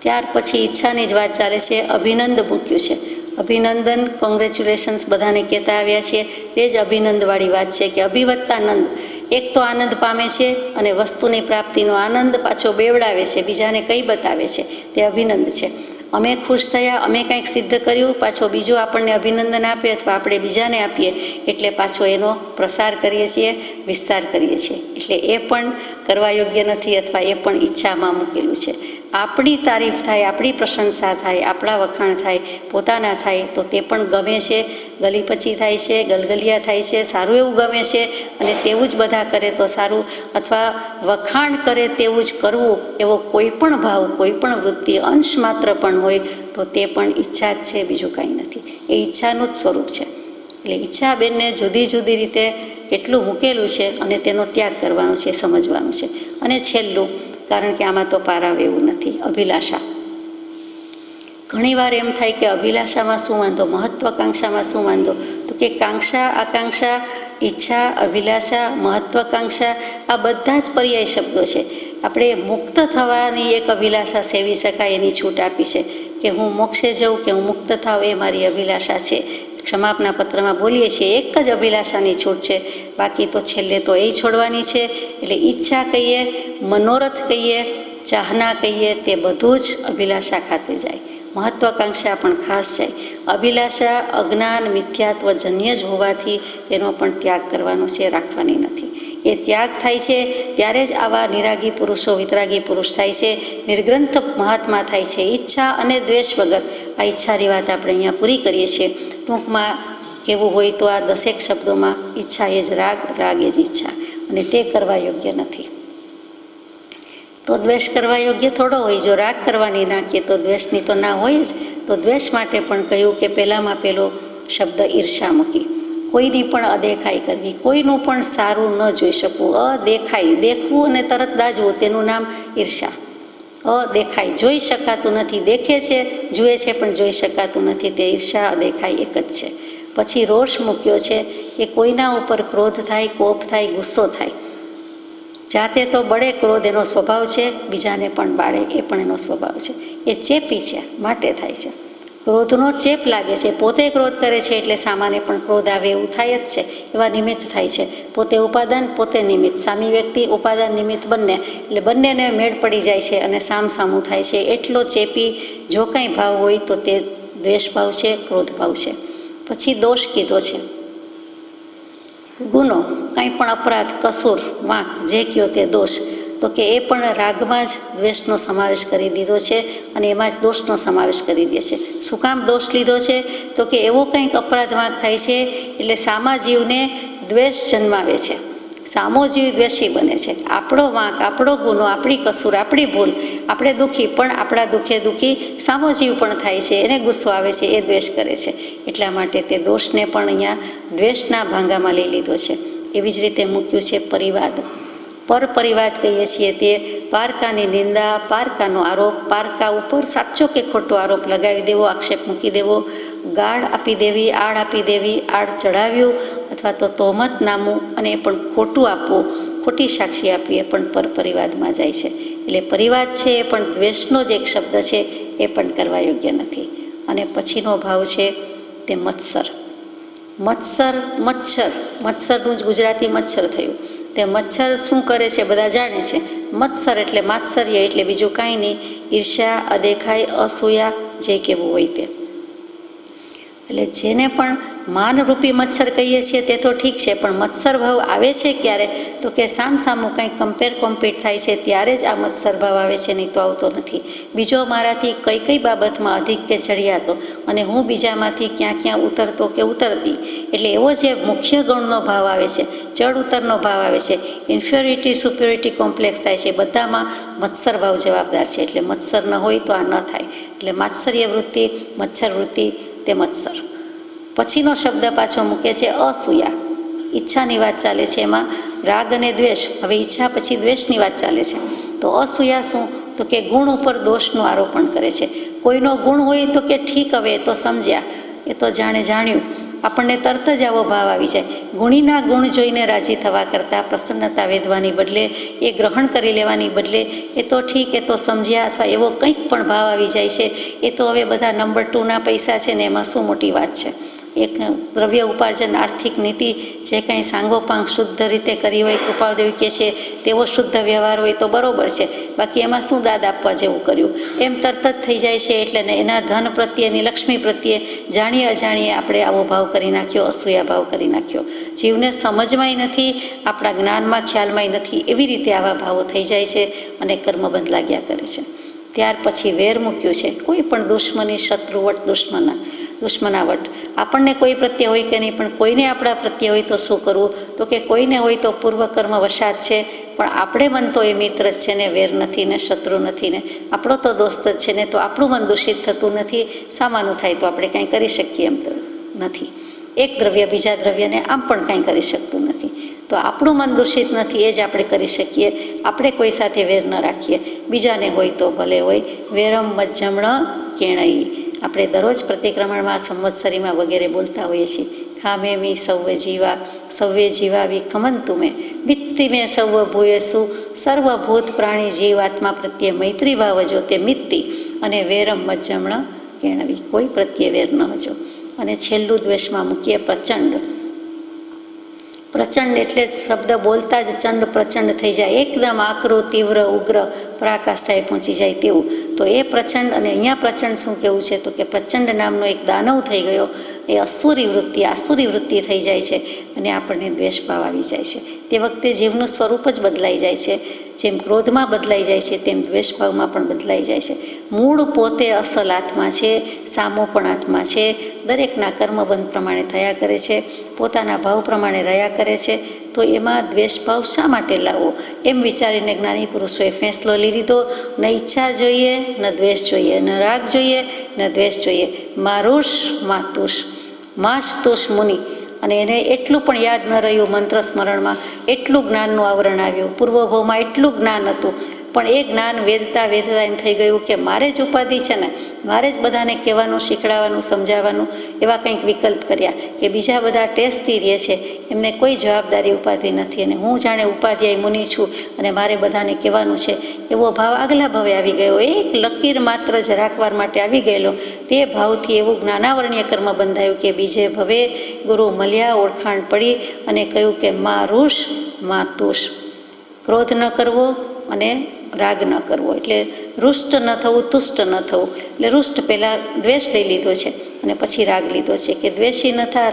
ત્યાર પછી ઈચ્છાની જ વાત ચાલે છે. અભિનંદ મૂક્યું છે. અભિનંદન, કોંગ્રેચ્યુલેશન્સ બધાને કહેતા આવ્યા છીએ. તે જ અભિનંદવાળી વાત છે કે અભિવત્તાનંદ, એક તો આનંદ પામે છે અને વસ્તુની પ્રાપ્તિનો આનંદ પાછો બેવડાવે છે, બીજાને કઈ બતાવે છે, તે અભિનંદ છે. અમે ખુશ થયા, અમે કંઈક સિદ્ધ કર્યું, પાછો બીજો આપણને અભિનંદન આપે અથવા આપણે બીજાને આપીએ એટલે પાછો એનો પ્રસાર કરીએ છીએ, વિસ્તાર કરીએ છીએ. એટલે એ પણ કરવા યોગ્ય નથી અથવા એ પણ ઈચ્છામાં મૂકેલું છે. આપણી તારીફ થાય, આપણી પ્રશંસા થાય, આપણા વખાણ થાય, પોતાના થાય તો તે પણ ગમે છે, ગલીપચી થાય છે, ગલગલિયા થાય છે, સારું એવું ગમે છે અને તેવું જ બધા કરે તો સારું, અથવા વખાણ કરે તેવું જ કરવું, એવો કોઈ પણ ભાવ, કોઈ પણ વૃત્તિ અંશ માત્ર પણ હોય તો તે પણ ઈચ્છા જ છે, બીજું કાંઈ નથી. એ ઈચ્છાનું જ સ્વરૂપ છે. એટલે ઈચ્છા બેનને જુદી જુદી રીતે કેટલું મૂકેલું છે અને તેનો ત્યાગ કરવાનો છે, સમજવાનું છે. અને છેલ્લું, કારણ કે આમાં તો પારાવે એવું નથી, અભિલાષા. ઘણીવાર એમ થાય કે અભિલાષામાં શું વાંધો, મહત્વાકાંક્ષામાં શું વાંધો? તો કે કાંક્ષા, આકાંક્ષા, ઈચ્છા, અભિલાષા, મહત્વાકાંક્ષા આ બધા જ પર્યાય શબ્દો છે. આપણે મુક્ત થવાની એક અભિલાષા સેવી શકાય, એની છૂટ આપી છે કે હું મોક્ષે જાઉં, કે હું મુક્ત થાવ, એ મારી અભિલાષા છે. ક્ષમાપના પત્રમાં બોલીએ છીએ એક જ અભિલાષાની છૂટ છે, બાકી તો છેલ્લે તો એ છોડવાની છે. એટલે ઈચ્છા કહીએ, મનોરથ કહીએ, ચાહના કહીએ, તે બધું જ અભિલાષા ખાતે જાય. મહત્વાકાંક્ષા પણ ખાસ જાય. અભિલાષા અજ્ઞાન, મિથ્યાત્વ જન્ય જ હોવાથી તેનો પણ ત્યાગ કરવાનો છે, રાખવાની નથી. એ ત્યાગ થાય છે ત્યારે જ આવા નિરાગી પુરુષો, વિતરાગી પુરુષ થાય છે, નિર્ગ્રંથ મહાત્મા થાય છે. ઈચ્છા અને દ્વેષ વગર. આ ઈચ્છાની વાત આપણે અહીંયા પૂરી કરીએ છીએ. ટૂંકમાં કહેવું હોય તો આ 10 શબ્દોમાં ઈચ્છા એ જ રાગ, રાગ એ જ ઈચ્છા, અને તે કરવા યોગ્ય નથી. તો દ્વેષ કરવા યોગ્ય થોડો હોય. જો રાગ કરવાની નાખીએ તો દ્વેષની તો ના હોય જ. તો દ્વેષ માટે પણ કહ્યું કે પહેલામાં પહેલો શબ્દ ઈર્ષા મૂકી. કોઈની પણ અદેખાઈ કરવી, કોઈનું પણ સારું ન જોઈ શકવું, અદેખાઈ, દેખવું અને તરત દાજવું, તેનું નામ ઈર્ષા. અદેખાઈ, જોઈ શકાતું નથી, દેખે છે, જુએ છે પણ જોઈ શકાતું નથી, તે ઈર્ષા, અદેખાઈ એક જ છે. પછી રોષ મૂક્યો છે કે કોઈના ઉપર ક્રોધ થાય, કોપ થાય, ગુસ્સો થાય. જાતે તો બળે, ક્રોધ એનો સ્વભાવ છે, બીજાને પણ બાળે, એ પણ એનો સ્વભાવ છે. એ ચેપી છે, માટે થાય છે. ક્રોધનો ચેપ લાગે છે. પોતે ક્રોધ કરે છે એટલે સામાને પણ ક્રોધ આવે એવું થાય જ છે. એવા નિમિત્ત થાય છે. પોતે ઉપાદાન, પોતે નિમિત્ત, સામી વ્યક્તિ ઉપાદાન નિમિત્ત બંને, એટલે બંનેને મેળ પડી જાય છે અને સામસામું થાય છે. એટલો ચેપી જો કંઈ ભાવ હોય તો તે દ્વેષ ભાવ છે, ક્રોધ ભાવ છે. પછી દોષ કીધો છે. ગુનો, કંઈ પણ અપરાધ, કસૂર, વાંક, જે કયો તે દોષ, તો કે એ પણ રાગમાં જ દ્વેષનો સમાવેશ કરી દીધો છે અને એમાં જ દોષનો સમાવેશ કરી દે છે. શું કામ દોષ લીધો છે? તો કે એવો કંઈક અપરાધ વાંક થાય છે એટલે સામા જીવને દ્વેષ જન્માવે છે. સામો જીવ દ્વેષી બને છે. આપણો વાંક, આપણો ગુનો, આપણી કસૂર, આપણી ભૂલ, આપણે દુઃખી, પણ આપણા દુઃખે દુઃખી સામો જીવ પણ થાય છે, એને ગુસ્સો આવે છે, એ દ્વેષ કરે છે. એટલા માટે તે દોષને પણ અહીંયા દ્વેષના ભાંગામાં લઈ લીધો છે. એવી જ રીતે મૂક્યું છે પરિવાદ. પર પરિવાદ કહીએ છીએ તે પારકાની નિંદા, પારકાનો આરોપ, પારકા ઉપર સાચો કે ખોટો આરોપ લગાવી દેવો, આક્ષેપ મૂકી દેવો, ગાળ આપી દેવી, આડ આપી દેવી, આડ ચડાવ્યું અથવા તો તહોમત નામું અને એ પણ ખોટું આપવું, ખોટી સાક્ષી આપવી, એ પણ પર પરિવાદમાં જાય છે. એટલે પરિવાદ છે એ પણ દ્વેષનો જ એક શબ્દ છે, એ પણ કરવા યોગ્ય નથી. અને પછીનો ભાવ છે તે મત્સર. મત્સર, મચ્છર, મત્સરનું જ ગુજરાતી મચ્છર થયું. તે મચ્છર શું કરે છે બધા જાણે છે. મત્સર એટલે માત્સર્ય, એટલે બીજું કાંઈ નહીં, ઈર્ષ્યા, અદેખાઈ, અસૂયા, જે કહેવું હોય તે. એટલે જેને પણ માનરૂપી મચ્છર કહીએ છીએ તે તો ઠીક છે, પણ મત્સર ભાવ આવે છે ક્યારે? તો કે સામસામું કંઈક કોમ્પીટ થાય છે ત્યારે જ આ મત્સર ભાવ આવે છે, નહીં તો આવતો નથી. બીજો મારાથી કઈ કઈ બાબતમાં અધિક કે ચડિયાતો અને હું બીજામાંથી ક્યાં ઉતરતો કે ઉતરતી, એટલે એવો જે મુખ્ય ગુણનો ભાવ આવે છે, ચડ ઉતરનો ભાવ આવે છે, ઇન્ફિયોરિટી સુપિયોરિટી કોમ્પ્લેક્સ થાય છે, બધામાં મત્સર ભાવ જવાબદાર છે. એટલે મત્સર ન હોય તો આ ન થાય. એટલે માત્સર્ય વૃત્તિ, મચ્છર વૃત્તિ તે મત્સર. પછીનો શબ્દ પાછો મૂકે છે અસૂયા. ઈચ્છાની વાત ચાલે છે, એમાં રાગ અને દ્વેષ. હવે ઈચ્છા પછી દ્વેષની વાત ચાલે છે. તો અસૂયા શું? તો કે ગુણ ઉપર દોષનું આરોપણ કરે છે. કોઈનો ગુણ હોય તો કે ઠીક, હવે એ તો સમજ્યા, એ તો જાણ્યું. આપણને તરત જ આવો ભાવ આવી જાય. ગુણીના ગુણ જોઈને રાજી થવા કરતાં પ્રસન્નતા વેધવાની બદલે, એ ગ્રહણ કરી લેવાની બદલે એ તો ઠીક, એ તો સમજ્યા, અથવા એવો કંઈક પણ ભાવ આવી જાય છે. એ તો હવે બધા નંબર 2ના પૈસા છે ને, એમાં શું મોટી વાત છે. એક દ્રવ્ય ઉપાર્જન આર્થિક નીતિ જે કંઈ સાંગોપાંગ શુદ્ધ રીતે કરી હોય, કૃપાદેવી કહે છે તેવો શુદ્ધ વ્યવહાર હોય તો બરાબર છે, બાકી એમાં શું દાદ આપવા જેવું કર્યું, એમ તરત જ થઈ જાય છે. એટલે ને એના ધન પ્રત્યેની, લક્ષ્મી પ્રત્યે જાણીએ અજાણીએ આપણે આવો ભાવ કરી નાખ્યો, અસૂયા ભાવ કરી નાખ્યો. જીવને સમજમાંય નથી, આપણા જ્ઞાનમાં ખ્યાલમાંય નથી, એવી રીતે આવા ભાવો થઈ જાય છે અને કર્મબંધ લાગ્યા કરે છે. ત્યાર પછી વેર મૂક્યું છે. કોઈ પણ દુશ્મની, શત્રુવટ, દુશ્મનાવટ આપણને કોઈ પ્રત્યે હોય કે નહીં, પણ કોઈને આપણા પ્રત્યે હોય તો શું કરવું? તો કે કોઈને હોય તો પૂર્વકર્મ વશાત છે, પણ આપણે મન તો એ મિત્ર જ છે ને, વેર નથી ને, શત્રુ નથી ને, આપણો તો દોસ્ત જ છે ને, તો આપણું મન દૂષિત થતું નથી. સામાનું થાય તો આપણે કાંઈ કરી શકીએ એમ તો નથી. એક દ્રવ્ય બીજા દ્રવ્યને આમ પણ કાંઈ કરી શકતું નથી. તો આપણું મન દૂષિત નથી, એ જ આપણે કરી શકીએ. આપણે કોઈ સાથે વેર ન રાખીએ. બીજાને હોય તો ભલે હોય. વેરમ મજ્જમણ કેણઈ. આપણે દરરોજ પ્રતિક્રમણમાં, સંવત્સરીમાં વગેરે બોલતા હોઈએ છીએ. ખામે મી સૌવે જીવાવી ખમંતુ મેં મિત્તિ મેં સૌવ ભૂયેસુ સર્વભૂત પ્રાણી જીવાત્મા પ્રત્યે મૈત્રી ભાવ જો તે મિત્તિ અને વેરમ મજ્જમણ કેણવી. કોઈ પ્રત્યે વેર ન હજો. અને છેલ્લું દ્વેષમાં મૂકીએ પ્રચંડ. પ્રચંડ એટલે જ શબ્દ બોલતા જ ચંડ પ્રચંડ થઈ જાય, એકદમ આકરું, તીવ્ર, ઉગ્ર, પરાકાષ્ઠાએ પહોંચી જાય તેવું. તો એ પ્રચંડ. અને અહીંયા પ્રચંડ શું કહેવું છે? તો કે પ્રચંડ નામનો એક દાનવ થઈ ગયો, એ આસુરી વૃત્તિ થઈ જાય છે અને આપણને દ્વેષભાવ આવી જાય છે. તે વખતે જીવનું સ્વરૂપ જ બદલાઈ જાય છે. જેમ ક્રોધમાં બદલાઈ જાય છે, તેમ દ્વેષભાવમાં પણ બદલાઈ જાય છે. મૂળ પોતે અસલ આત્મા છે, સામો પણ આત્મા છે, દરેકના કર્મબંધ પ્રમાણે થયા કરે છે, પોતાના ભાવ પ્રમાણે રહ્યા કરે છે. તો એમાં દ્વેષભાવ શા માટે લાવવો? એમ વિચારીને જ્ઞાની પુરુષોએ ફેંસલો લઈ લીધો. ન ઈચ્છા જોઈએ, ન દ્વેષ જોઈએ, ન રાગ જોઈએ, ન દ્વેષ જોઈએ. મારુષ માતુષ માસ્તુષ મુનિ. અને એને એટલું પણ યાદ ન રહ્યું મંત્ર સ્મરણમાં, એટલું જ્ઞાનનું આવરણ આવ્યું. પૂર્વભાવમાં એટલું જ્ઞાન હતું, પણ એ જ્ઞાન વેદતા એમ થઈ ગયું કે મારે જ ઉપાધિ છે ને, મારે જ બધાને કહેવાનું, શીખડાવવાનું, સમજાવવાનું. એવા કંઈક વિકલ્પ કર્યા કે બીજા બધા ટેસ્ટથી રહે છે, એમને કોઈ જવાબદારી ઉપાધિ નથી, અને હું જાણે ઉપાધ્યાય મુનિ છું અને મારે બધાને કહેવાનું છે, એવો ભાવ આગલા ભાવે આવી ગયો. એક લકીર માત્ર જ રાખવા માટે આવી ગયેલો. તે ભાવથી એવું જ્ઞાનાવરણીય કર્મ બંધાયું કે બીજે ભવે ગુરુ મળ્યા, ઓળખાણ પડી અને કહ્યું કે મારુષ માતુષ. ક્રોધ ન કરવો અને રાગ ન કરવો, એટલે રૂષ્ટ ન થવું, તુષ્ટ ન થવું. એટલે રૂષ્ટ પહેલાં દ્વેષ લઈ લીધો છે અને પછી રાગ લીધો છે કે દ્વેષી ન થા,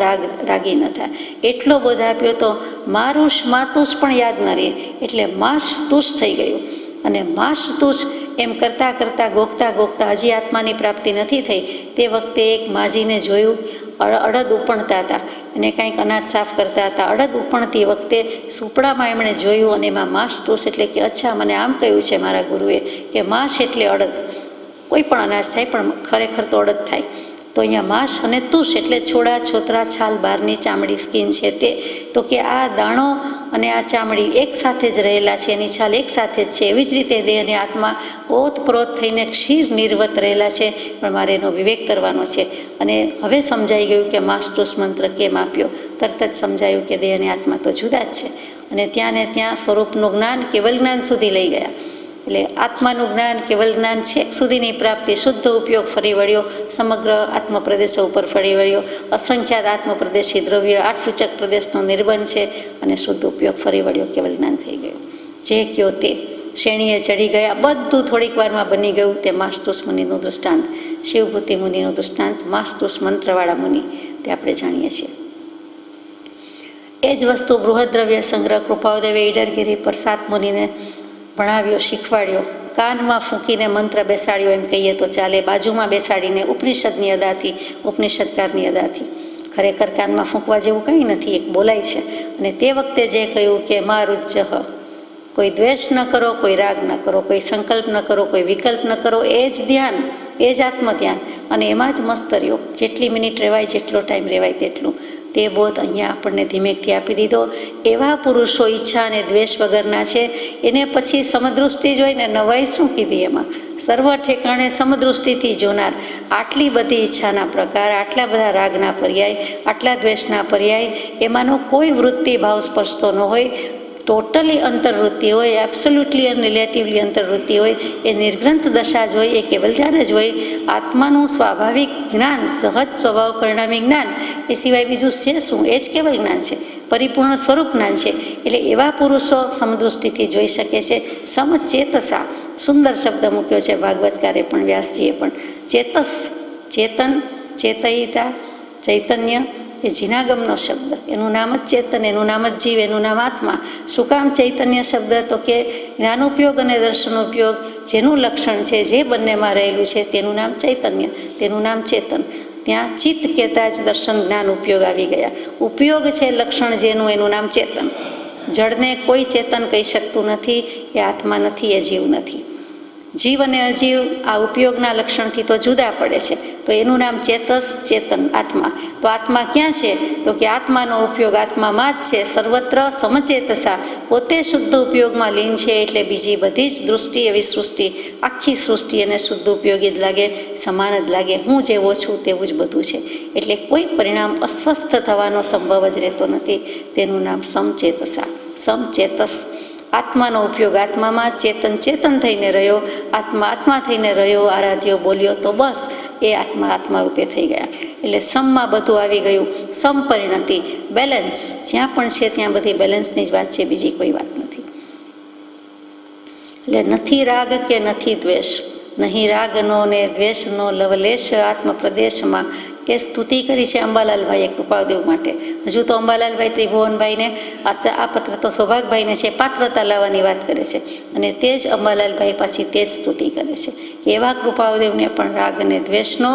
રાગી ન થા. એટલો બોધ આપ્યો તો મારુષ માતુષ પણ યાદ ન રહે, એટલે માસ તુષ થઈ ગયું. અને માસ તુષ એમ કરતાં કરતાં ગોખતા હજી આત્માની પ્રાપ્તિ નથી થઈ. તે વખતે એક માજીને જોયું, અડદ ઉપણતા હતા અને કંઈક અનાજ સાફ કરતા હતા. અડદ ઉપણતી વખતે સુપડામાં એમણે જોયું અને એમાં માંસ તોષ, એટલે કે અચ્છા, મને આમ કહ્યું છે મારા ગુરુએ કે માંસ એટલે અડદ. કોઈ પણ અનાજ થાય પણ ખરેખર તો અડદ થાય. તો અહીંયા માંસ અને તુષ એટલે છોડા, છોતરા, છાલ, બહારની ચામડી, સ્કિન છે તે. તો કે આ દાણો અને આ ચામડી એક સાથે જ રહેલા છે, એની છાલ એક સાથે જ છે. એવી જ રીતે દેહ અને આત્મા ઓતપ્રોત થઈને ક્ષીર નિર્વત રહેલા છે, પણ મારે એનો વિવેક કરવાનો છે. અને હવે સમજાઈ ગયું કે માંસ તુષ મંત્ર કેમ આપ્યો. તરત જ સમજાયું કે દેહ અને આત્મા તો જુદા જ છે. અને ત્યાં ને ત્યાં સ્વરૂપનું જ્ઞાન, કેવલ જ્ઞાન સુધી લઈ ગયા. એટલે આત્માનું જ્ઞાન, કેવલ જ્ઞાન છેક સુધીની પ્રાપ્તિ, શુદ્ધ ઉપયોગ ફરી વળ્યો, સમગ્ર આત્મપ્રદેશો ઉપર ફરી વળ્યો. અસંખ્યાત આત્મપ્રદેશી દ્રવ્ય, 8 સૂચક પ્રદેશનો નિર્બંધ છે અને શુદ્ધ ઉપયોગ ફરી વળ્યો, કેવલ જ્ઞાન થઈ ગયું. જે કયો તે શ્રેણીએ ચડી ગયા, બધું થોડીક વારમાં બની ગયું. તે માસ્તુષ મુનિનું દૃષ્ટાંત, શિવભૂતિ મુનિનું દૃષ્ટાંત, માસ્તુષ મંત્રવાળા મુનિ. તે આપણે જાણીએ છીએ. એ જ વસ્તુ બૃહદ્રવ્ય સંગ્રહ કૃપાદેવે ઈડરગીરી પર 7 મુનિને ભણાવ્યો, શીખવાડ્યો. કાનમાં ફૂંકીને મંત્ર બેસાડ્યો એમ કહીએ તો ચાલે, બાજુમાં બેસાડીને ઉપનિષદની અદાથી, ઉપનિષદકારની અદાથી. ખરેખર કાનમાં ફૂંકવા જેવું કંઈ નથી, એક બોલાય છે. અને તે વખતે જે કહ્યું કે મારુજ્જહ, કોઈ દ્વેષ ન કરો, કોઈ રાગ ન કરો, કોઈ સંકલ્પ ન કરો, કોઈ વિકલ્પ ન કરો, એ જ ધ્યાન, એ જ આત્મધ્યાન. અને એમાં જ મસ્ત રહ્યો. જેટલી મિનિટ રહેવાય, જેટલો ટાઈમ રહેવાય તેટલું. તે બોધ અહીંયા આપણને ધીમેકથી આપી દીધો. એવા પુરુષો ઈચ્છા અને દ્વેષ વગરના છે. એને પછી સમદૃષ્ટિ જોઈને નવાઈ શું કીધી એમાં? સર્વ ઠેકાણે સમદૃષ્ટિથી જોનાર. આટલી બધી ઈચ્છાના પ્રકાર, આટલા બધા રાગના પર્યાય, આટલા દ્વેષના પર્યાય, એમાંનો કોઈ વૃત્તિ ભાવ સ્પર્શતો ન હોય. ટોટલી અંતર્વૃત્તિ હોય, એબ્સોલ્યુટલી અને રિલેટિવલી અંતર્વૃત્તિ હોય. એ નિર્ગ્રંથ દશા જ હોય, એ કેવલ જ્ઞાન જ હોય. આત્માનું સ્વાભાવિક જ્ઞાન, સહજ સ્વભાવ પરિણામી જ્ઞાન, એ સિવાય બીજું છે શું? એ જ કેવલ જ્ઞાન છે, પરિપૂર્ણ સ્વરૂપ જ્ઞાન છે. એટલે એવા પુરુષો સમદૃષ્ટિથી જોઈ શકે છે. સમચેતસા, સુંદર શબ્દ મૂક્યો છે ભાગવતકારે પણ, વ્યાસજીએ પણ. ચેતસ, ચેતન, ચેતયિતા, ચૈતન્ય, એ જીનાગમનો શબ્દ. એનું નામ જ ચેતન, એનું નામ જ જીવ, એનું નામ આત્મા. શું કામ ચૈતન્ય શબ્દ? તો કે જ્ઞાનોપયોગ અને દર્શનોપયોગ જેનું લક્ષણ છે, જે બંનેમાં રહેલું છે, તેનું નામ ચૈતન્ય, તેનું નામ ચેતન. ત્યાં ચિત્ત કહેતા જ દર્શન જ્ઞાન ઉપયોગ આવી ગયા. ઉપયોગ છે લક્ષણ જેનું, એનું નામ ચેતન. જળને કોઈ ચેતન કહી શકતું નથી. એ આત્મા નથી, એ જીવ નથી. જીવ અને અજીવ આ ઉપયોગના લક્ષણથી તો જુદા પડે છે. તો એનું નામ ચેતસ, ચેતન, આત્મા. તો આત્મા ક્યાં છે? તો કે આત્માનો ઉપયોગ આત્મામાં જ છે. સર્વત્ર સમચેતસા, પોતે શુદ્ધ ઉપયોગમાં લીન છે. એટલે બીજી બધી જ દૃષ્ટિ, એવી સૃષ્ટિ, આખી સૃષ્ટિ એને શુદ્ધ ઉપયોગી જ લાગે, સમાન જ લાગે. હું જેવો છું તેવું જ બધું છે. એટલે કોઈ પરિણામ અસ્વસ્થ થવાનો સંભવ જ રહેતો નથી. તેનું નામ સમચેતસા, સમચેતસ. આત્માનો ઉપયોગ આત્મામાં, ચેતન ચેતન થઈને રહ્યો, આત્મા આત્મા થઈને રહ્યો, આરાધ્યો બોલ્યો, તો બસ એ આત્મા આત્મા રૂપે થઈ ગયા. એટલે સમમાં બધું આવી ગયું. સમપરિણતિ, બેલેન્સ. જ્યાં પણ છે ત્યાં બધી બેલેન્સની જ વાત છે, બીજી કોઈ વાત નથી. એટલે નથી રાગ કે નથી દ્વેષ, નહીં રાગનો ને દ્વેષનો લવલેશ આત્મપ્રદેશમાં. કે સ્તુતિ કરી છે અંબાલાલભાઈએ કૃપાદેવ માટે. હજુ તો અંબાલાલભાઈ ત્રિભુવનભાઈને, આ પત્ર તો સૌભાગભાઈને છે, પાત્રતા લાવવાની વાત કરે છે. અને તે જ અંબાલાલભાઈ પાછી તે જ સ્તુતિ કરે છે કે એવા કૃપાદેવને પણ રાગ અને દ્વેષનો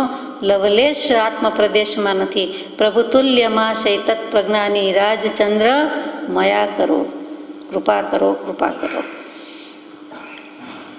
લવલેશ આત્મપ્રદેશમાં નથી. પ્રભુતુલ્યમાં શૈ તત્વજ્ઞાની રાજચંદ્ર મયા કરો, કૃપા કરો, કૃપા કરો.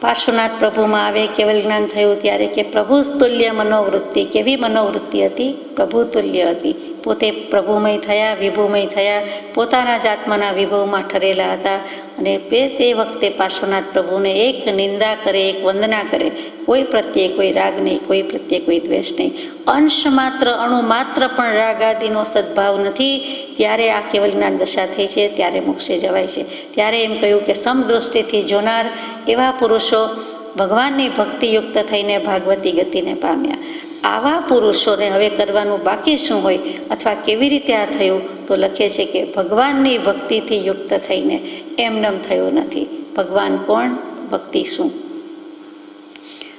પાર્શ્વનાથ પ્રભુમાં આવે, કેવલ જ્ઞાન થયું ત્યારે કે પ્રભુ તુલ્ય મનોવૃત્તિ. કેવી મનોવૃત્તિ હતી? પ્રભુ તુલ્ય હતી. પોતે પ્રભુમય થયા, વિભુમય થયા, પોતાના જ આત્માના વિભવમાં ઠરેલા હતા. અને તે વખતે પાર્શ્વનાથ પ્રભુને એક નિંદા કરે, એક વંદના કરે, કોઈ પ્રત્યે કોઈ રાગ નહીં, કોઈ પ્રત્યે કોઈ દ્વેષ નહીં. અંશ માત્ર, અણુ માત્ર પણ રાગ આદિનો સદભાવ નથી. ત્યારે આ કેવલ જ્ઞાન દશા થઈ છે, ત્યારે મોક્ષે જવાય છે. ત્યારે એમ કહ્યું કે સમદૃષ્ટિથી જોનાર એવા પુરુષો ભગવાનની ભક્તિયુક્ત થઈને ભાગવતી ગતિને પામ્યા. આવા પુરુષોને હવે કરવાનું બાકી શું હોય, અથવા કેવી રીતે આ થયું? તો લખે છે કે ભગવાનની ભક્તિથી યુક્ત થઈને, એમનેમ થયું નથી. ભગવાન કોણ? ભક્તિ શું?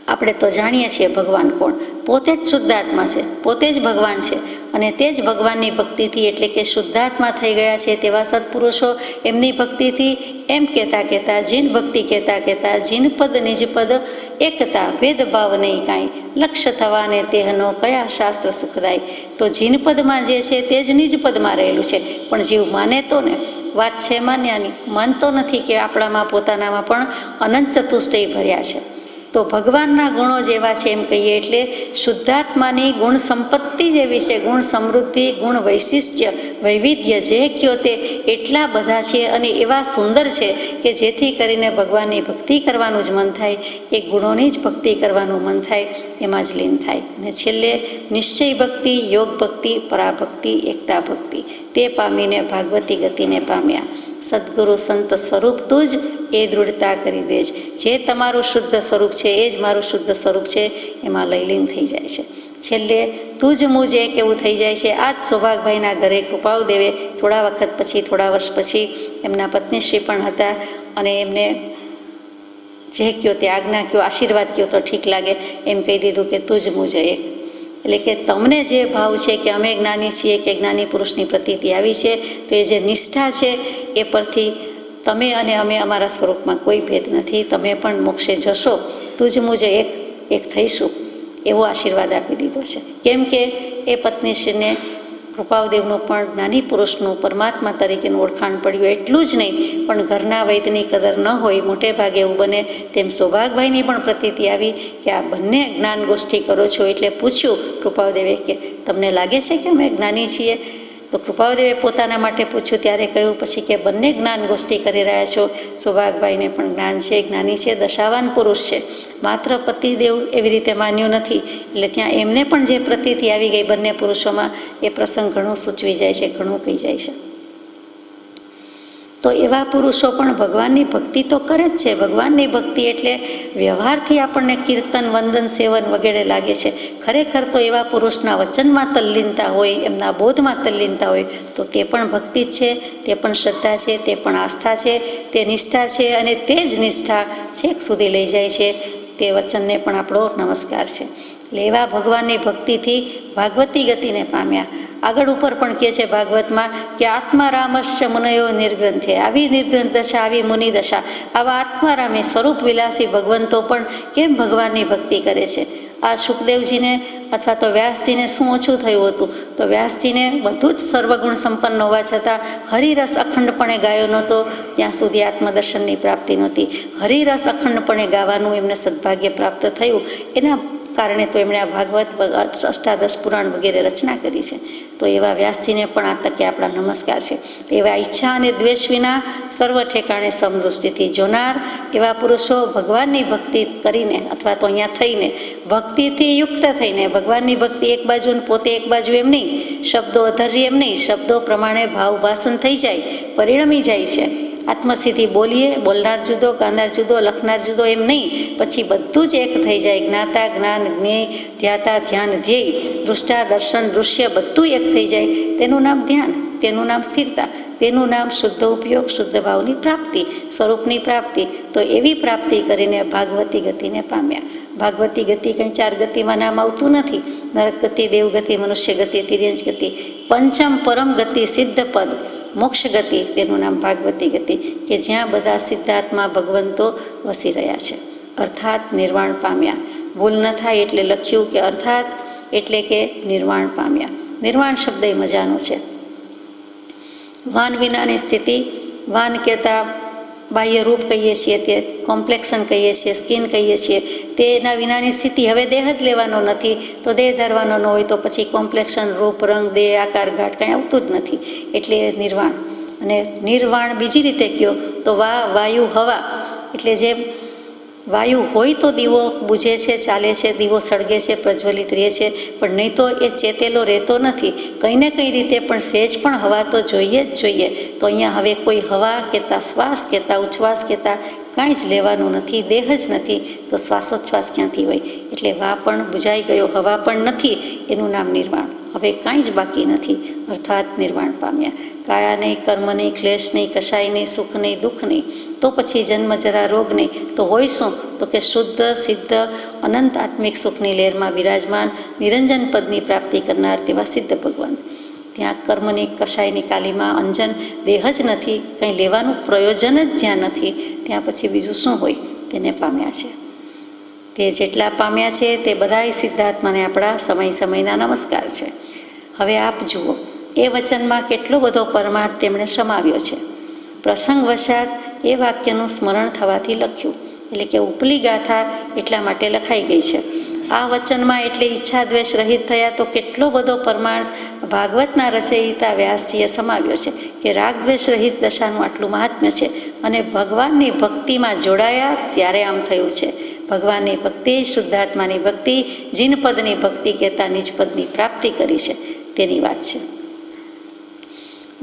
આપણે તો જાણીએ છીએ ભગવાન કોણ. પોતે જ શુદ્ધાત્મા છે, પોતે જ ભગવાન છે. અને તે જ ભગવાનની ભક્તિથી, એટલે કે શુદ્ધાત્મા થઈ ગયા છે તેવા સત્પુરુષો એમની ભક્તિથી એમ કહેતા જીન ભક્તિ કહેતા જીનપદ નિજપદ એકતા, ભેદભાવ નહીં કાંઈ, લક્ષ્ય થવાને તેહનો કયા શાસ્ત્ર સુખદાય. તો જીનપદમાં જે છે તે જ નિજપદમાં રહેલું છે. પણ જીવ માને તો ને, વાત છે માન્યાની. માનતો નથી કે આપણામાં પોતાનામાં પણ અનંત ચતુષ્ટય ભર્યા છે. તો ભગવાનના ગુણો જેવા છે એમ કહીએ, એટલે શુદ્ધાત્માની ગુણ સંપત્તિ જેવી છે, ગુણ સમૃદ્ધિ, ગુણ વૈશિષ્ટ્ય, વૈવિધ્ય જે કયો તે એટલા બધા છે અને એવા સુંદર છે કે જેથી કરીને ભગવાનની ભક્તિ કરવાનું જ મન થાય, એ ગુણોની જ ભક્તિ કરવાનું મન થાય, એમાં જ લીન થાય. અને છેલ્લે નિશ્ચય ભક્તિ, યોગ ભક્તિ, પરાભક્તિ, એકતા ભક્તિ, તે પામીને ભાગવતી ગતિને પામ્યા. સદગુરુ સંત સ્વરૂપ તું જ એ દૃઢતા કરી દેજ. જે તમારું શુદ્ધ સ્વરૂપ છે એ જ મારું શુદ્ધ સ્વરૂપ છે, એમાં લયલીન થઈ જાય છે. છેલ્લે તું જ મુજ એક એવું થઈ જાય છે. આ જ સૌભાગભાઈના ઘરે કૃપાળદેવે થોડા વખત પછી, થોડા વર્ષ પછી એમના પત્નીશ્રી પણ હતા. અને એમને જે કયો તે આજ્ઞા કયો, આશીર્વાદ કયો તો ઠીક લાગે, એમ કહી દીધું કે તું જ મુજ એક. એટલે કે તમને જે ભાવ છે કે અમે જ્ઞાની છીએ કે જ્ઞાની પુરુષની પ્રતીતિ આવી છે, તો એ જે નિષ્ઠા છે એ પરથી તમે અને અમે અમારા સ્વરૂપમાં કોઈ ભેદ નથી, તમે પણ મોક્ષે જશો, તુજ મુજે એક થઈશું, એવો આશીર્વાદ આપી દીધો છે. કેમ કે એ પત્નીશ્રીને કૃપાળદેવનું પણ જ્ઞાની પુરુષનું પરમાત્મા તરીકેનું ઓળખાણ પડ્યું. એટલું જ નહીં પણ ઘરના વૈદ્યની કદર ન હોય, મોટે ભાગે એવું બને, તેમ સૌભાગભાઈની પણ પ્રતીતિ આવી કે આ બંને જ્ઞાન ગોષ્ઠી કરો છો. એટલે પૂછ્યું કૃપાળદેવે કે તમને લાગે છે કે અમે જ્ઞાની છીએ? તો કૃપાળદેવે પોતાના માટે પૂછ્યું ત્યારે કહ્યું પછી કે બંને જ્ઞાન ગોષ્ઠી કરી રહ્યા છો. સૌભાગભાઈને પણ જ્ઞાન છે, જ્ઞાની છે, દશાવાન પુરુષ છે, માત્ર પતિદેવ એવી રીતે માન્યું નથી. એટલે ત્યાં એમને પણ જે પ્રતીતિ આવી ગઈ બંને પુરુષોમાં, એ પ્રસંગ ઘણું સૂચવી જાય છે, ઘણું કહી જાય છે. તો એવા પુરુષો પણ ભગવાનની ભક્તિ તો કરે જ છે. ભગવાનની ભક્તિ એટલે વ્યવહારથી આપણને કીર્તન, વંદન, સેવન વગેરે લાગે છે. ખરેખર તો એવા પુરુષના વચનમાં તલ્લીનતા હોય, એમના બોધમાં તલ્લીનતા હોય, તો તે પણ ભક્તિ જ છે, તે પણ શ્રદ્ધા છે, તે પણ આસ્થા છે, તે નિષ્ઠા છે, અને તે જ નિષ્ઠા છેક સુધી લઈ જાય છે. તે વચનને પણ આપણો નમસ્કાર છે. એટલે એવા ભગવાનની ભક્તિથી ભાગવતી ગતિને પામ્યા. આગળ ઉપર પણ કહે છે ભાગવતમાં કે આત્મારામશ્ચ મુનયો નિર્ગ્રંથે, આવી નિર્ગ્રંથ દશા, આવી મુનિ દશા, આવા આત્મારામે સ્વરૂપ વિલાસી ભગવંતો પણ કેમ ભગવાનની ભક્તિ કરે છે? આ સુખદેવજીને અથવા તો વ્યાસજીને શું ઓછું થયું હતું? તો વ્યાસજીને બધું જ સર્વગુણ સંપન્ન હોવા છતાં હરિરસ અખંડપણે ગાયો નહોતો, ત્યાં સુધી આત્મદર્શનની પ્રાપ્તિ નહોતી. હરિરસ અખંડપણે ગાવાનું એમને સદભાગ્ય પ્રાપ્ત થયું. એના કારણે તો એમણે આ ભાગવત, અષ્ટાદશ પુરાણ વગેરે રચના કરી છે. તો એવા વ્યાસજીને પણ આ તકે આપણા નમસ્કાર છે. એવા ઈચ્છા અને દ્વેષ વિના સર્વ ઠેકાણે સમદૃષ્ટિથી જોનાર એવા પુરુષો ભગવાનની ભક્તિ કરીને અથવા તો અહીંયા થઈને ભક્તિથી યુક્ત થઈને, ભગવાનની ભક્તિ એક બાજુ ને પોતે એક બાજુ એમ નહીં, શબ્દો અધર્ય એમ નહીં, શબ્દો પ્રમાણે ભાવ ભાષણ થઈ જાય, પરિણમી જાય છે. આત્મસિદ્ધિ બોલીએ, બોલનાર જુદો, ગાનાર જુદો, લખનાર જુદો એમ નહીં, પછી બધું જ એક થઈ જાય. જ્ઞાતા જ્ઞાન, જ્ઞેય ધ્યાતા ધ્યાન, ધ્યેય દૃષ્ટા દર્શન દૃશ્ય બધું એક થઈ જાય. તેનું નામ ધ્યાન, તેનું નામ સ્થિરતા, તેનું નામ શુદ્ધ ઉપયોગ, શુદ્ધ ભાવની પ્રાપ્તિ, સ્વરૂપની પ્રાપ્તિ. તો એવી પ્રાપ્તિ કરીને ભાગવતી ગતિને પામ્યા. ભાગવતી ગતિ કંઈ 4 ગતિમાં નામ આવતું નથી. નરક ગતિ, દેવગતિ, મનુષ્ય ગતિ, તિર્યંજ ગતિ, પંચમ પરમ ગતિ, સિદ્ધ પદ, મોક્ષ ગતિ, તેનું નામ ભાગવતી ગતિ, કે જ્યાં બધા સિદ્ધાર્થમાં ભગવંતો વસી રહ્યા છે, અર્થાત નિર્વાણ પામ્યા. ભૂલ ન થાય એટલે લખ્યું કે અર્થાત એટલે કે નિર્વાણ પામ્યા. નિર્વાણ શબ્દ એ મજાનો છે. વાન વિનાની સ્થિતિ, વાન કહેતા બાહ્ય રૂપ કહીએ છીએ, તે કોમ્પ્લેક્શન કહીએ છીએ, સ્કિન કહીએ છીએ, તે એના વિનાની સ્થિતિ. હવે દેહ જ લેવાનો નથી, તો દેહ ધરવાનો ન હોય તો પછી કોમ્પ્લેક્શન, રૂપ, રંગ, દેહ, આકાર, ઘાટ કંઈ આવતું જ નથી. એટલે નિર્વાણ. અને નિર્વાણ બીજી રીતે કહો તો વાયુ, હવા. એટલે જેમ વાયુ હોય તો દીવો બુઝે છે, ચાલે છે, દીવો સળગે છે, પ્રજ્વલિત રહે છે, પણ નહીં તો એ ચેતેલો રહેતો નથી. કંઈ ને કંઈ રીતે પણ સહેજ પણ હવા તો જોઈએ જ જોઈએ. તો અહીંયા હવે કોઈ હવા કહેતા, શ્વાસ કહેતા, ઉચ્છ્વાસ કહેતા કાંઈ જ લેવાનું નથી, દેહ જ નથી, તો શ્વાસોચ્છ્વાસ ક્યાંથી હોય? એટલે વા પણ બુઝાઈ ગયો, હવા પણ નથી, એનું નામ નિર્વાણ. હવે કાંઈ જ બાકી નથી, અર્થાત નિર્વાણ પામ્યા. કાયા નહીં, કર્મ નહીં, ક્લેશ નહીં, કશાય નહીં, સુખ નહીં, દુઃખ નહીં, તો પછી જન્મ જરા રોગ નહીં, તો હોય શું? તો કે શુદ્ધ સિદ્ધ અનંત આત્મિક સુખની લહેરમાં વિરાજમાન, નિરંજન પદની પ્રાપ્તિ કરનાર તેવા સિદ્ધ ભગવાન. ત્યાં કર્મની કશાયની કાલીમાં અંજન, દેહ જ નથી, કંઈ લેવાનું પ્રયોજન જ જ્યાં નથી, ત્યાં પછી બીજું શું હોય? તેને પામ્યા છે. તે જેટલા પામ્યા છે તે બધાય સિદ્ધાત્માને આપણા સમયના નમસ્કાર છે. હવે આપ જુઓ, એ વચનમાં કેટલો બધો પરમાર્થ તેમણે સમાવ્યો છે. પ્રસંગવશાત એ વાક્યનું સ્મરણ થવાથી લખ્યું, એટલે કે ઉપલી ગાથા એટલા માટે લખાઈ ગઈ છે. આ વચનમાં એટલે ઈચ્છા દ્વેષ રહિત થયા, તો કેટલો બધો પરમાર્થ ભાગવતના રચયિતા વ્યાસજીએ સમાવ્યો છે કે રાગ દ્વેષ રહિત દશાનું આટલું મહાત્મ્ય છે. અને ભગવાનની ભક્તિમાં જોડાયા ત્યારે આમ થયું છે. ભગવાનની ભક્તિ, શુદ્ધાત્માની ભક્તિ, જીનપદની ભક્તિ કહેતા નિજપદની પ્રાપ્તિ કરી છે, તેની વાત છે.